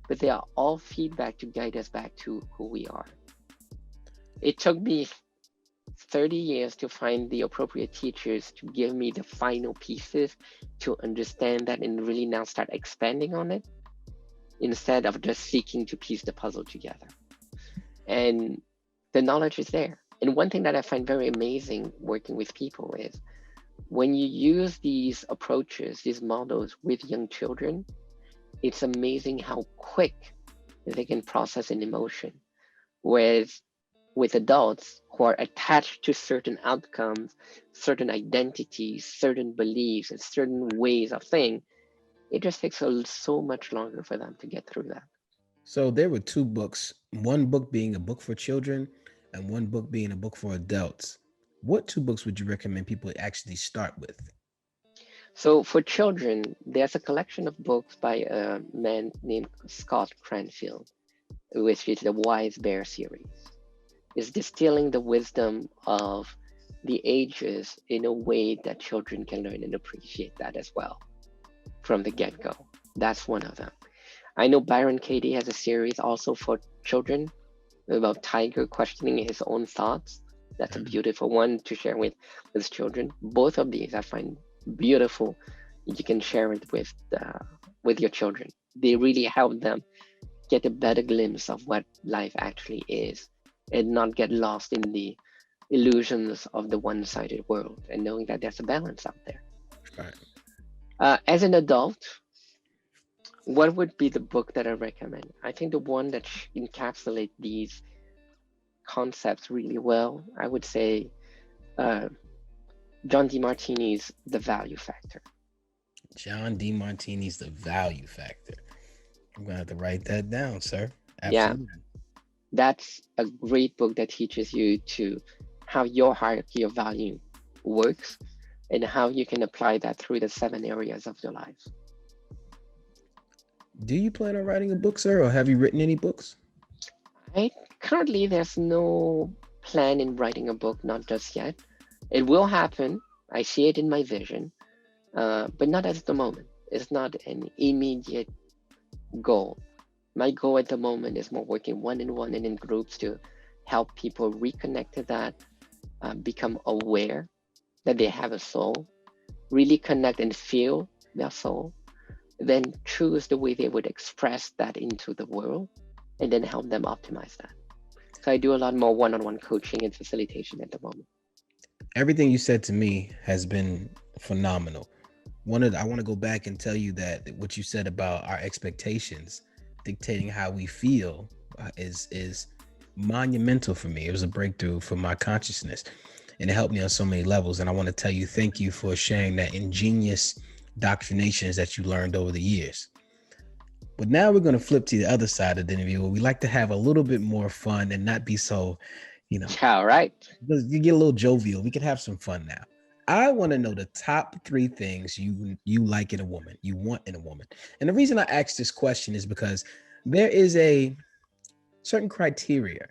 B: But they are all feedback to guide us back to who we are. It took me 30 years to find the appropriate teachers to give me the final pieces to understand that and really now start expanding on it instead of just seeking to piece the puzzle together. And the knowledge is there. And one thing that I find very amazing working with people is when you use these approaches, these models with young children, it's amazing how quick they can process an emotion. Whereas with adults who are attached to certain outcomes, certain identities, certain beliefs, and certain ways of thinking, it just takes so much longer for them to get through that.
A: So there were two books, one book being a book for children and one book being a book for adults. What two books would you recommend people actually start with?
B: So for children, there's a collection of books by a man named Scott Cranfield, which is the Wise Bear series. It's distilling the wisdom of the ages in a way that children can learn and appreciate that as well from the get-go. That's one of them. I know Byron Katie has a series also for children about Tiger questioning his own thoughts. That's a beautiful one to share with children. Both of these I find beautiful. You can share it with your children. They really help them get a better glimpse of what life actually is and not get lost in the illusions of the one-sided world and knowing that there's a balance out there.
A: Right.
B: As an adult, what would be the book that I recommend? I think the one that encapsulate these concepts really well, I would say uh, John DeMartini's The Value Factor.
A: John DeMartini's The Value Factor. I'm gonna have to write that down, sir.
B: Yeah,
A: Absolutely.
B: that's a great book that teaches you to how your hierarchy of value works and how you can apply that through the 7 areas of your life.
A: Do you plan on writing a book, sir, or have you written any books?
B: I currently there's no plan in writing a book, not just yet. It will happen. I see it in my vision, but not at the moment. It's not an immediate goal. My goal at the moment is more working one-on-one and in groups to help people reconnect to that, become aware that they have a soul, really connect and feel their soul, then choose the way they would express that into the world, and then help them optimize that. So I do a lot more one-on-one coaching and facilitation at the moment.
A: Everything you said to me has been phenomenal. I want to go back and tell you that what you said about our expectations dictating how we feel is monumental for me. It was a breakthrough for my consciousness, and it helped me on so many levels. And I want to tell you, thank you for sharing that ingenious doctrinations that you learned over the years. But now we're going to flip to the other side of the interview where we like to have a little bit more fun and not be so, you know,
B: Yeah, all right.
A: you get a little jovial. We can have some fun now. I want to know the top 3 things you like in a woman, you want in a woman. And the reason I asked this question is because there is a certain criteria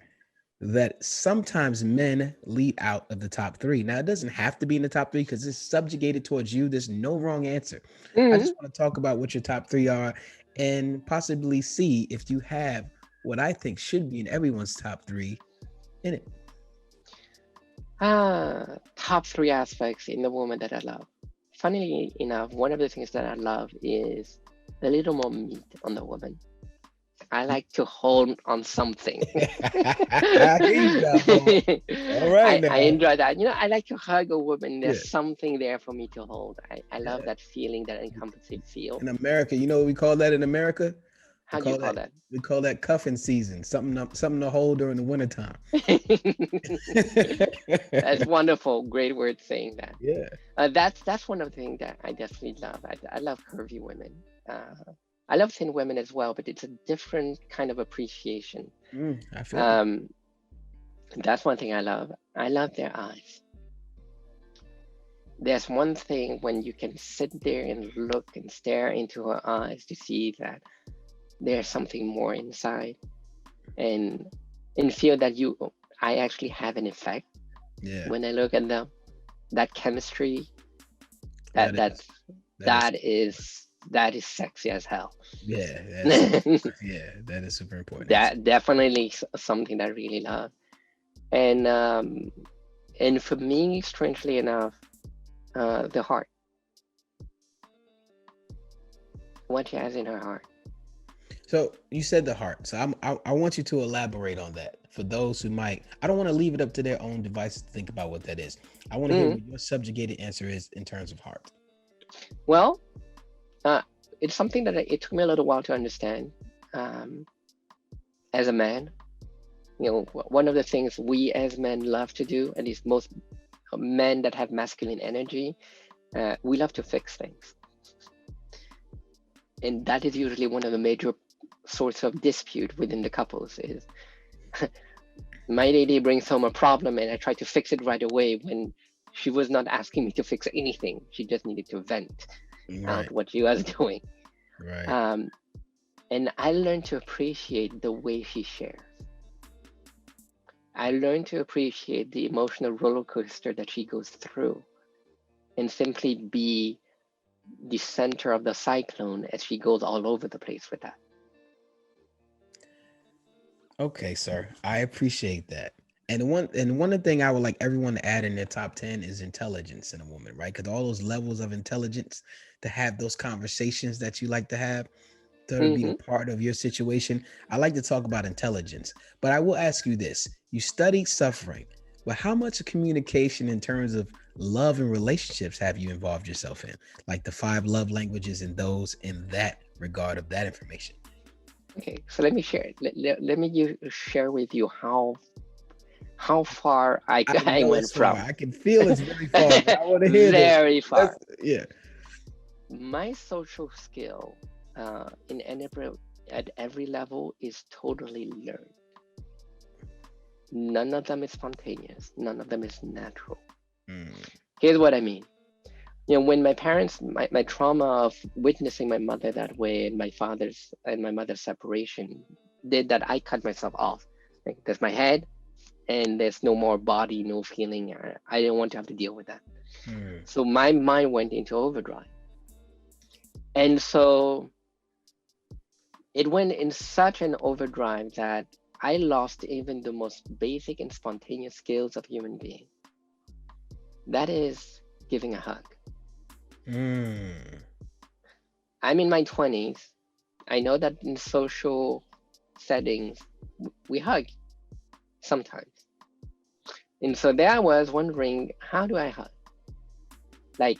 A: that sometimes men lead out of the top 3. Now, it doesn't have to be in the top 3 because it's subjugated towards you. There's no wrong answer. I
B: Mm-hmm.
A: just want to talk about what your top 3 are and possibly see if you have what I think should be in everyone's top 3 in it.
B: Top three aspects in the woman that I love. Funnily enough, one of the things that I love is a little more meat on the woman. I like to hold on something.
A: I hear you now, Paul. All right
B: I
A: now.
B: enjoy that. I like to hug a woman.
A: Yeah.
B: There's something there for me to hold. I love
A: Yeah.
B: that feeling, that encompassing feel.
A: In America, you know what we call that in America?
B: How do you call that?
A: We call that cuffing season. Something to hold during the wintertime.
B: That's wonderful. Great word saying that.
A: Yeah.
B: That's one of the things that I definitely love. I love curvy women. I love thin women as well, but it's a different kind of appreciation.
A: I feel that.
B: That's one thing I love. I love their eyes. There's one thing when you can sit there and look and stare into her eyes to see that there's something more inside, and feel that I actually have an effect.
A: Yeah.
B: When I look at them, that chemistry,
A: That
B: that is sexy as hell.
A: Yeah. Yeah. That is super important.
B: That definitely something that I really love. And for me, strangely enough, the heart. What she has in her heart.
A: So you said the heart. So I want you to elaborate on that for those who might. I don't want to leave it up to their own devices to think about what that is. I want to hear what your subjugated answer is in terms of heart.
B: Well, it's something that it took me a little while to understand. As a man, one of the things we as men love to do, at least most men that have masculine energy, we love to fix things. And that is usually one of the major source of dispute within the couples is my lady brings home a problem and I try to fix it right away when she was not asking me to fix anything. She just needed to vent out what she was doing.
A: Right.
B: And I learned to appreciate the way she shares. I learned to appreciate the emotional roller coaster that she goes through and simply be the center of the cyclone as she goes all over the place with that.
A: Okay, sir. I appreciate that. And one thing I would like everyone to add in their top 10 is intelligence in a woman, right? Because all those levels of intelligence to have those conversations that you like to have, to be a part of your situation. I like to talk about intelligence, but I will ask you this. You studied suffering, but how much of communication in terms of love and relationships have you involved yourself in? Like the 5 love languages and those in that regard of that information.
B: Okay, so let me share it. Let me share with you how far I went from.
A: I can feel it's very far. But I want to hear
B: very this. Far.
A: Yeah.
B: My social skill at every level is totally learned. None of them is spontaneous. None of them is natural. Here's what I mean. When my parents, my trauma of witnessing my mother that way and my mother's separation did that, I cut myself off. Like, there's my head and there's no more body, no feeling. I didn't want to have to deal with that. So my mind went into overdrive. And so it went in such an overdrive that I lost even the most basic and spontaneous skills of human being. That is giving a hug. I'm in my 20s. I know that in social settings, we hug sometimes. And so there I was wondering, how do I hug? Like,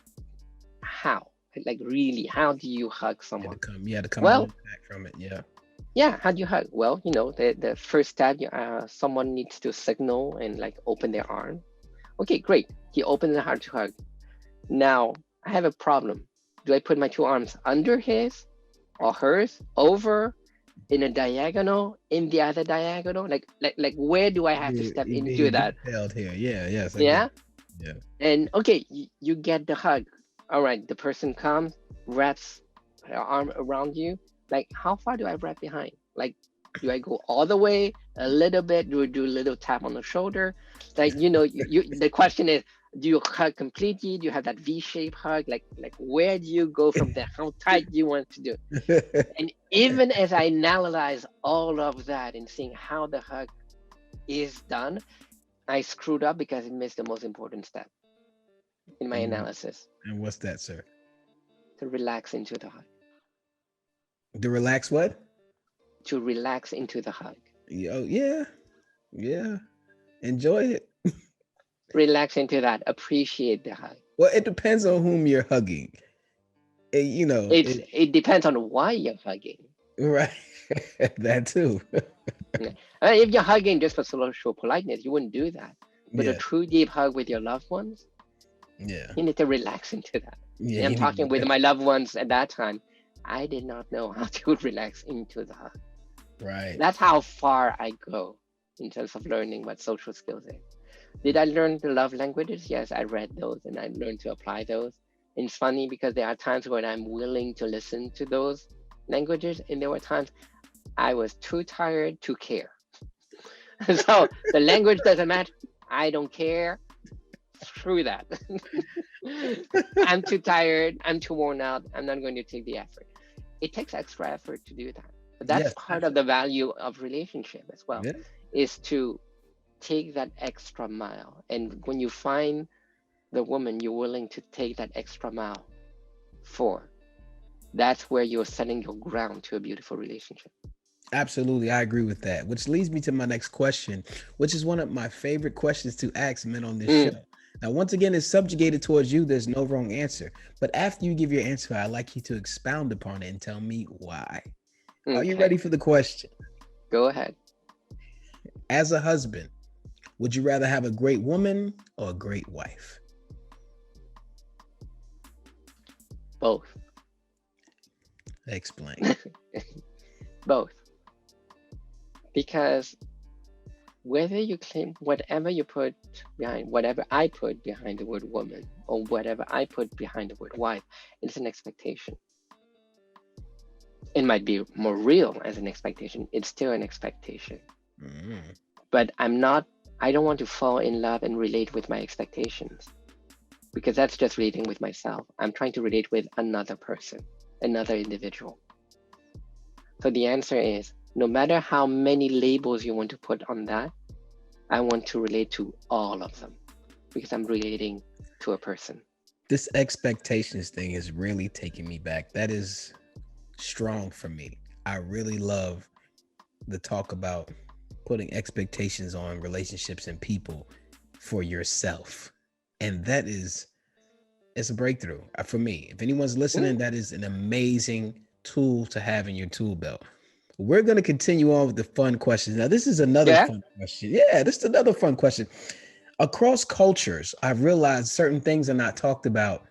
B: how? Like, really, how do you hug someone?
A: You had to come back from it, yeah.
B: Yeah, how do you hug? Well, the first step, someone needs to signal and like open their arm. Okay, great. He opened the heart to hug. Now, I have a problem. Do I put my 2 arms under his or hers, over, in a diagonal, in the other diagonal? Like where do I have to step into that?
A: Here. Yeah, yes.
B: Yeah? Yeah. And okay, you get the hug. All right, the person comes, wraps her arm around you. Like, how far do I wrap behind? Like, do I go all the way, a little bit? Do I do a little tap on the shoulder? Like, the question is, do you hug completely? Do you have that V-shaped hug? Like where do you go from there? How tight do you want to do? And even as I analyze all of that and seeing how the hug is done, I screwed up because I missed the most important step in my analysis.
A: And what's that, sir?
B: To relax into the hug.
A: To relax what?
B: To relax into the hug.
A: Yeah. Enjoy it.
B: Relax into that. Appreciate the hug.
A: Well, it depends on whom you're hugging. It depends
B: on why you're hugging.
A: Right. That too.
B: Yeah. If you're hugging just for social politeness, you wouldn't do that. But a
A: Yeah.
B: true deep hug with your loved ones,
A: Yeah.
B: you need to relax into that.
A: Yeah.
B: And I'm
A: You need
B: talking
A: to
B: with
A: let
B: my loved ones at that time. I did not know how to relax into the hug.
A: right.
B: That's how far I go in terms of learning what social skills is. Did I learn the love languages? Yes, I read those and I learned to apply those. And it's funny because there are times when I'm willing to listen to those languages, and there were times I was too tired to care. So the language doesn't match. I don't care. Screw that. I'm too tired. I'm too worn out. I'm not going to take the effort. It takes extra effort to do that. But that's
A: Yes.
B: part of the value of relationship as well,
A: Yeah.
B: is to take that extra mile. And when you find the woman you're willing to take that extra mile for, that's where you're setting your ground to a beautiful relationship.
A: Absolutely. I agree with that. Which leads me to my next question, which is one of my favorite questions to ask men on this show.
B: Mm,
A: Now, once again, it's subjugated towards you. There's no wrong answer. But after you give your answer, I'd like you to expound upon it and tell me why. Are you ready
B: okay,
A: for the question?
B: go ahead.
A: As a husband, would you rather have a great woman or a great wife?
B: Both.
A: Explain.
B: Both. Because whether you claim whatever you put behind, whatever I put behind the word woman, or whatever I put behind the word wife, it's an expectation. It might be more real as an expectation. It's still an expectation.
A: Mm,
B: But I don't want to fall in love and relate with my expectations, because that's just relating with myself. I'm trying to relate with another person, another individual. So the answer is, no matter how many labels you want to put on that, I want to relate to all of them, because I'm relating to a person.
A: this expectations thing is really taking me back. That is strong for me. I really love the talk about putting expectations on relationships and people for yourself. And that is, it's a breakthrough for me. If anyone's listening,
B: Mm,
A: that is an amazing tool to have in your tool belt. We're going to continue on with the fun questions. Now, this is another
B: yeah.
A: fun question. Yeah, this is another fun question. Across cultures, I've realized certain things are not talked about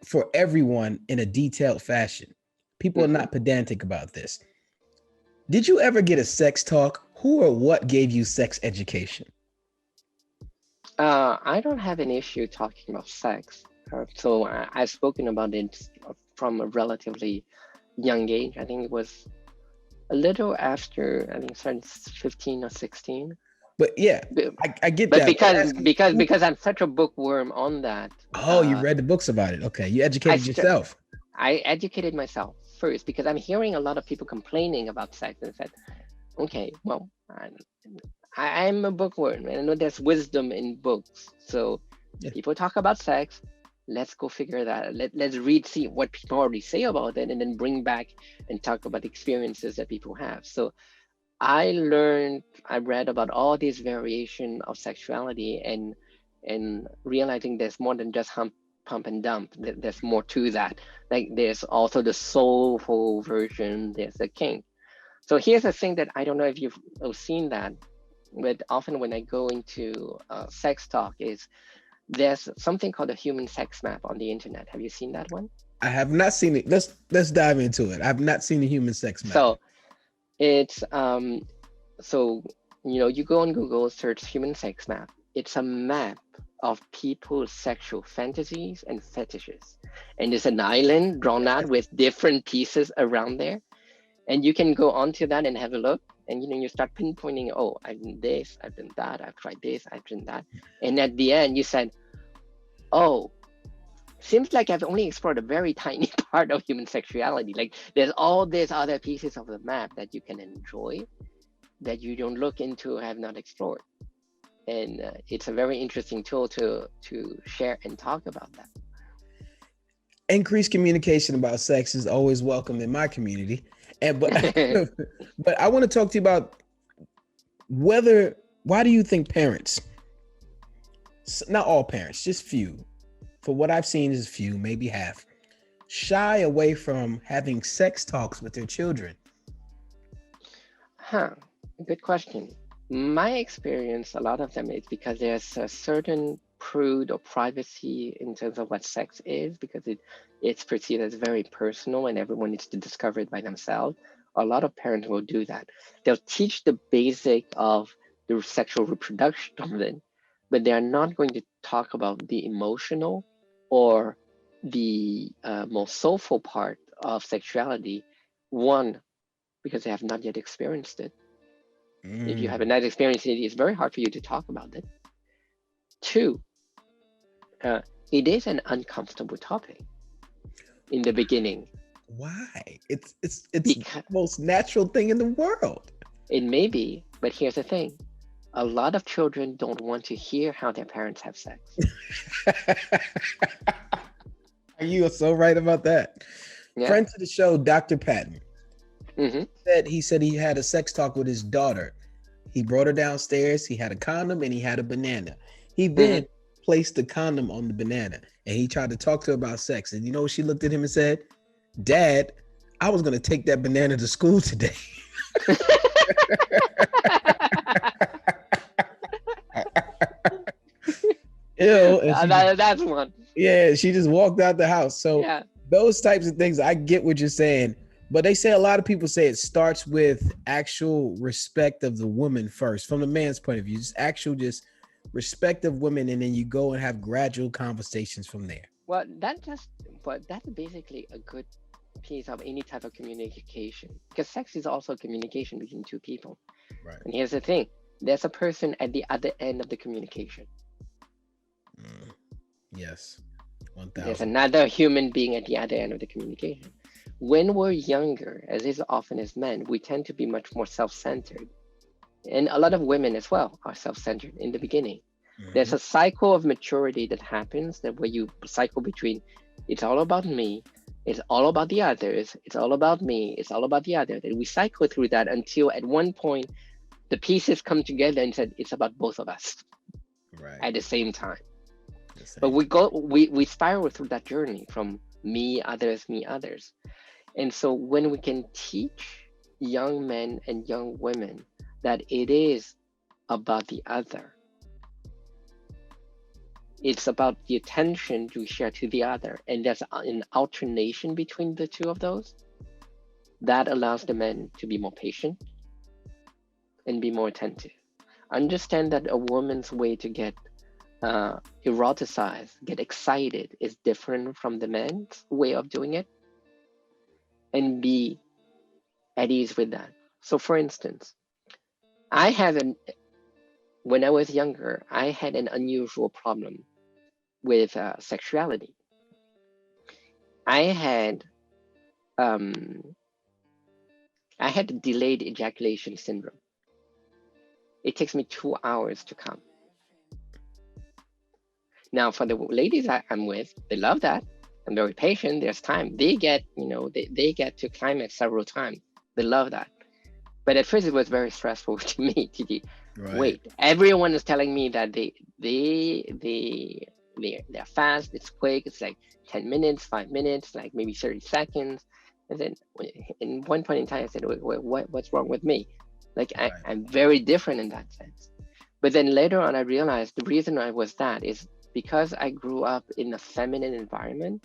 A: for everyone in a detailed fashion. People are
B: Hmm.
A: not pedantic about this. Did you ever get a sex talk? Who or what gave you sex education?
B: I don't have an issue talking about sex. I've spoken about it from a relatively young age. I think it was a little after, I think, started 15 or 16.
A: But yeah,
B: But
A: I get
B: but
A: that. But
B: because
A: asking,
B: because because I'm such a bookworm on that,
A: oh, you read the books about it. Okay, you
B: I
A: educated
B: st-
A: yourself.
B: I educated myself first, because I'm hearing a lot of people complaining about sex, and said, okay, well, I'm a bookworm, and I know there's wisdom in books. So
A: Yeah.
B: people talk about sex. Let's go figure that. Let's read, see what people already say about it, and then bring back and talk about experiences that people have. So I read about all these variation of sexuality, and realizing there's more than just hump, pump and dump. There's more to that. Like there's also the soulful version. There's the kink. So here's the thing that I don't know if you've seen that, but often when I go into sex talk, is there's something called a human sex map on the internet. Have you seen that one?
A: I have not seen it. Let's dive into it. I've not seen the human sex map.
B: So it's so you go on Google, search human sex map. It's a map of people's sexual fantasies and fetishes, and it's an island drawn out with different pieces around there, and you can go onto that and have a look, and you start pinpointing, oh, I've done this, I've done that, I've tried this, I've done that, and at the end you said, oh, seems like I've only explored a very tiny part of human sexuality. Like there's all these other pieces of the map that you can enjoy, that you don't look into, have not explored. And it's a very interesting tool to share and talk about that.
A: Increased communication about sex is always welcome in my community. And but but I want to talk to you about why do you think parents, not all parents, just few, for what I've seen is few, maybe half, shy away from having sex talks with their children
B: Good question. My experience, a lot of them, is because there's a certain prude or privacy in terms of what sex is, because it's perceived as very personal and everyone needs to discover it by themselves. A lot of parents will do that. They'll teach the basic of the sexual reproduction of it, but they are not going to talk about the emotional or the more soulful part of sexuality. One, because they have not yet experienced it. If you have not experienced it, it's very hard for you to talk about it. Two, it is an uncomfortable topic in the beginning.
A: Why? It's the most natural thing in the world.
B: It may be, but here's the thing. A lot of children don't want to hear how their parents have sex.
A: You are so right about that. Yeah. Friend to the show, Dr. Patton, he said he had a sex talk with his daughter. He brought her downstairs. He had a condom and he had a banana. He then placed the condom on the banana and he tried to talk to her about sex. And you know, she looked at him and said, "Dad, I was going to take that banana to school today." Ew,
B: that's one.
A: Yeah, she just walked out the house. So those types of things, I get what you're saying. But they say a lot of people say it starts with actual respect of the woman first, from the man's point of view, just respect of women, and then you go and have gradual conversations from there.
B: Well, that's basically a good piece of any type of communication, because sex is also communication between two people.
A: Right.
B: And here's the thing: there's a person at the other end of the communication.
A: Yes. 1,000.
B: There's another human being at the other end of the communication. When we're younger, as is often as men, we tend to be much more self-centered. And a lot of women as well are self-centered in the beginning. There's a cycle of maturity that happens, that where you cycle between it's all about me, it's all about the others, it's all about me, it's all about the other. And we cycle through that until at one point the pieces come together and said it's about both of us at the same time. But we spiral through that journey from me, others, me, others. And so when we can teach young men and young women that it is about the other, it's about the attention we share to the other, and there's an alternation between the two of those, that allows the men to be more patient and be more attentive. Understand that a woman's way to get eroticized, get excited, is different from the man's way of doing it, and be at ease with that. So for instance, when I was younger, I had an unusual problem with sexuality. I had delayed ejaculation syndrome. It takes me 2 hours to come. Now, for the ladies I'm with, they love that. I'm very patient. There's time. They get, they get to climax several times. They love that. But at first, it was very stressful to me to wait. Everyone is telling me that they're fast. It's quick. It's like 10 minutes, 5 minutes, like maybe 30 seconds. And then, in one point in time, I said, "What's wrong with me?" Like I'm very different in that sense. But then later on, I realized the reason I was that is because I grew up in a feminine environment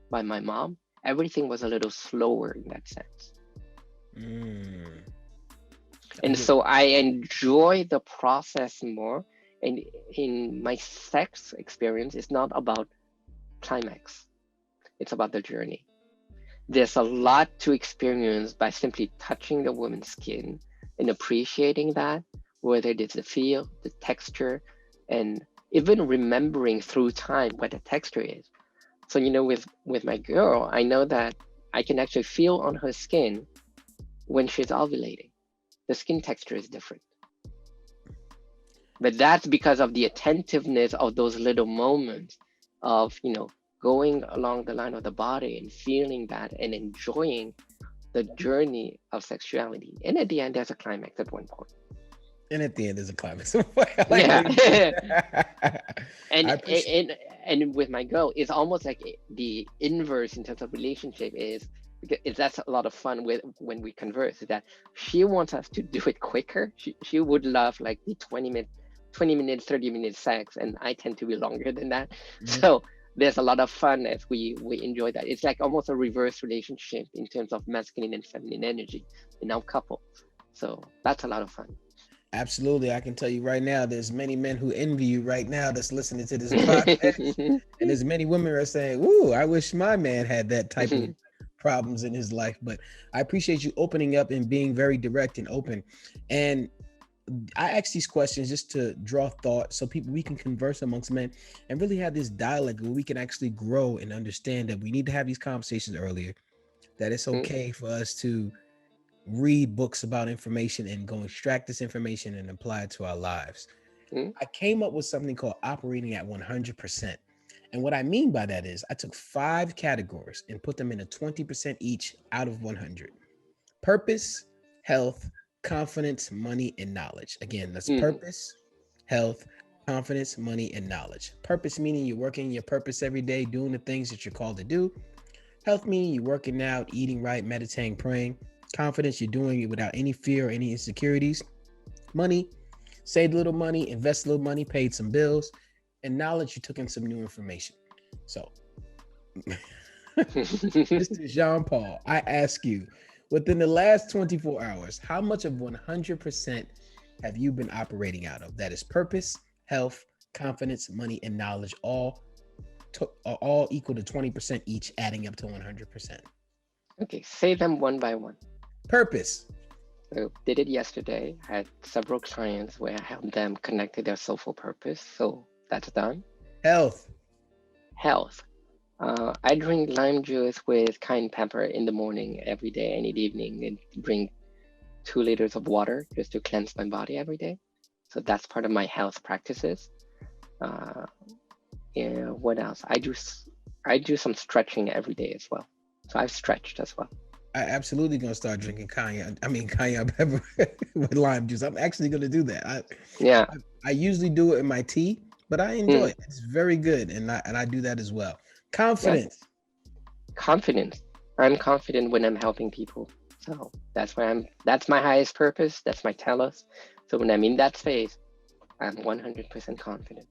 B: by my mom. Everything was a little slower in that sense. And so I enjoy the process more. And in my sex experience, it's not about climax. It's about the journey. There's a lot to experience by simply touching the woman's skin and appreciating that, whether it's the feel, the texture, and even remembering through time what the texture is. So, with my girl, I know that I can actually feel on her skin when she's ovulating. The skin texture is different. But that's because of the attentiveness of those little moments of, going along the line of the body and feeling that and enjoying the journey of sexuality. And at the end, there's a climax at one point.
A: And at the end, there's a climax.
B: And with my girl, it's almost like the inverse in terms of relationship is that's a lot of fun with when we converse, is that she wants us to do it quicker. She would love like the 20-minute 30-minute sex, and I tend to be longer than that. So there's a lot of fun as we enjoy that. It's like almost a reverse relationship in terms of masculine and feminine energy in our couple. So that's a lot of fun.
A: Absolutely. I can tell you right now, there's many men who envy you right now that's listening to this podcast. And there's many women who are saying, ooh, I wish my man had that type of problems in his life. But I appreciate you opening up and being very direct and open. And I ask these questions just to draw thought so we can converse amongst men and really have this dialogue where we can actually grow and understand that we need to have these conversations earlier, that it's okay for us to read books about information and go extract this information and apply it to our lives. I came up with something called operating at 100%. And what I mean by that is I took 5 categories and put them in a 20% each out of 100. Purpose, health, confidence, money, and knowledge. Again, that's purpose, health, confidence, money, and knowledge. Purpose meaning you're working your purpose every day, doing the things that you're called to do. Health meaning you're working out, eating right, meditating, praying. Confidence, you're doing it without any fear or any insecurities. Money, saved a little money, invest a little money, paid some bills. And knowledge, you took in some new information. So, Mr. Jean-Paul, I ask you, within the last 24 hours, how much of 100% have you been operating out of? That is purpose, health, confidence, money, and knowledge, all equal to 20% each, adding up to 100%.
B: Okay, say them one by one.
A: Purpose.
B: So did it yesterday. I had several clients where I helped them connect to their soulful purpose. So that's done.
A: Health.
B: Health. I drink lime juice with cayenne pepper in the morning every day and in the evening, and drink 2 liters of water just to cleanse my body every day. So that's part of my health practices. Yeah, what else? I do some stretching every day as well. So I've stretched as well.
A: I absolutely gonna start drinking cayenne pepper with lime juice. I'm actually gonna do that. I usually do it in my tea, but I enjoy it. It's very good, and I do that as well. Confidence.
B: Yeah. Confidence. I'm confident when I'm helping people. So that's my highest purpose. That's my telos. So when I'm in that space, I'm 100% confident.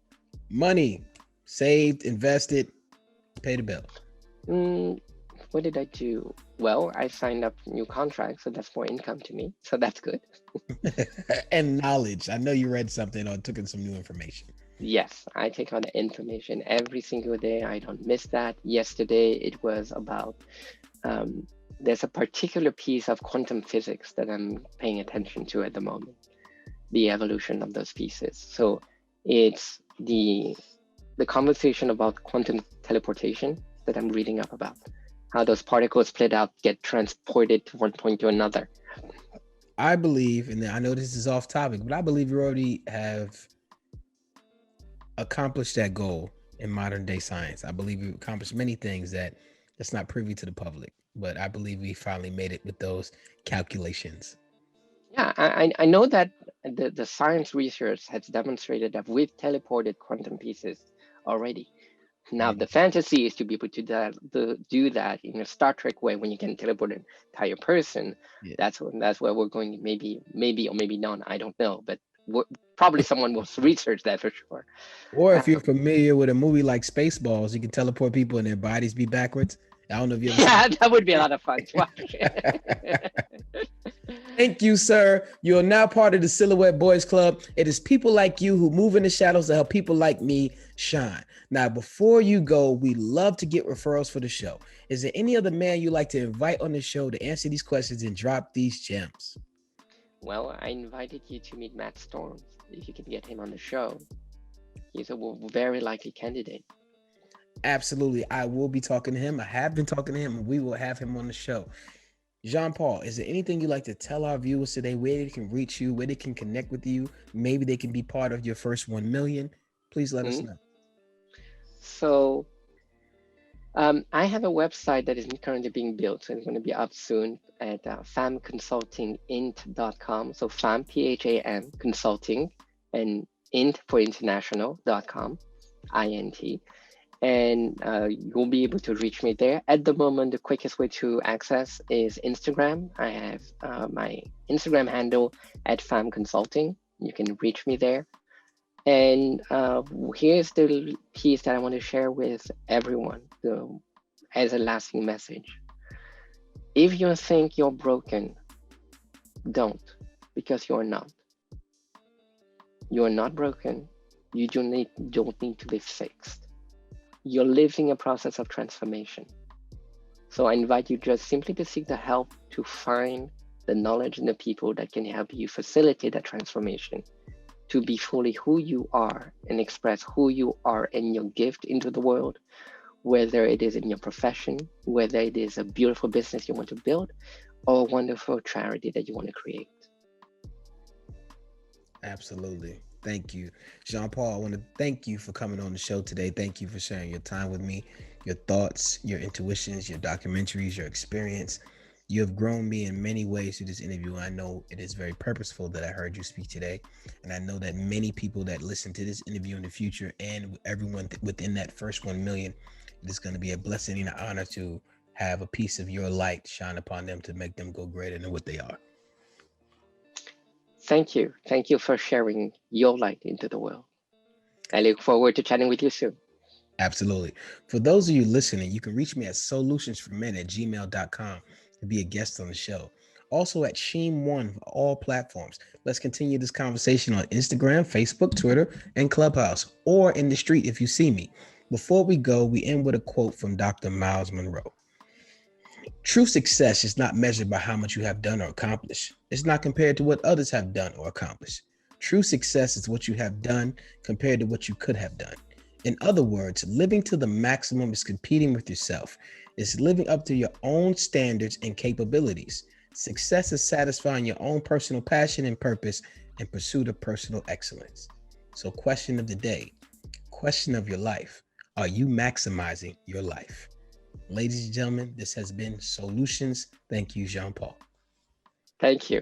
A: Money. Saved, invested, pay the bill.
B: What did I do? Well, I signed up new contracts, so that's more income to me. So that's good.
A: And knowledge. I know you read something or took in some new information.
B: Yes, I take on the information every single day. I don't miss that. Yesterday, it was about, there's a particular piece of quantum physics that I'm paying attention to at the moment, the evolution of those pieces. So it's the conversation about quantum teleportation that I'm reading up about. How those particles split out, get transported to one point to another.
A: I believe, and I know this is off topic, but I believe you already have accomplished that goal in modern day science. I believe we've accomplished many things that's not privy to the public, but I believe we finally made it with those calculations.
B: Yeah, I know that the science research has demonstrated that we've teleported quantum pieces already. Now, the fantasy is to be able to do that in a Star Trek way when you can teleport an entire person. Yeah. That's where we're going. Maybe or maybe not. I don't know, but probably someone will research that for sure.
A: Or if you're familiar with a movie like Spaceballs, you can teleport people and their bodies be backwards. I don't know if you ever
B: seen that would be a lot of fun to watch.
A: Thank you, sir. You are now part of the Silhouette Boys Club. It is people like you who move in the shadows to help people like me shine. Now, before you go, we love to get referrals for the show. Is there any other man you'd like to invite on the show to answer these questions and drop these gems?
B: Well, I invited you to meet Matt Storms. If you can get him on the show, he's a very likely candidate.
A: Absolutely. I will be talking to him. I have been talking to him, and we will have him on the show. Jean-Paul, is there anything you'd like to tell our viewers today, where they can reach you, where they can connect with you? Maybe they can be part of your first 1 million. Please let us know.
B: So I have a website that is currently being built. So it's going to be up soon at phamconsultingint.com. So Pham, P-H-A-M, consulting, and int for international.com, INT. and you'll be able to reach me there. At the moment, the quickest way to access is Instagram. I have my Instagram handle at Pham Consulting. You can reach me there. And here's the piece that I want to share with everyone as a lasting message. If you think you're broken, don't, because you're not. You are not broken. You don't need to be fixed. You're living a process of transformation. So I invite you just simply to seek the help to find the knowledge and the people that can help you facilitate that transformation, to be fully who you are and express who you are and your gift into the world, whether it is in your profession, whether it is a beautiful business you want to build, or a wonderful charity that you want to create.
A: Absolutely. Thank you, Jean-Paul. I want to thank you for coming on the show today. Thank you for sharing your time with me, your thoughts, your intuitions, your documentaries, your experience. You have grown me in many ways through this interview. I know it is very purposeful that I heard you speak today. And I know that many people that listen to this interview in the future and everyone within that first 1 million, it is going to be a blessing and an honor to have a piece of your light shine upon them to make them go greater than what they are.
B: Thank you. Thank you for sharing your light into the world. I look forward to chatting with you soon.
A: Absolutely. For those of you listening, you can reach me at soulutionsformen@gmail.com to be a guest on the show. Also at Sheem1 for all platforms. Let's continue this conversation on Instagram, Facebook, Twitter, and Clubhouse, or in the street if you see me. Before we go, we end with a quote from Dr. Miles Monroe. True success is not measured by how much you have done or accomplished. It's not compared to what others have done or accomplished. True success is what you have done compared to what you could have done. In other words, living to the maximum is competing with yourself. It's living up to your own standards and capabilities. Success is satisfying your own personal passion and purpose in pursuit of personal excellence. So, question of the day, question of your life, are you maximizing your life? Ladies and gentlemen, this has been SOULutions. Thank you, Jean-Paul.
B: Thank you.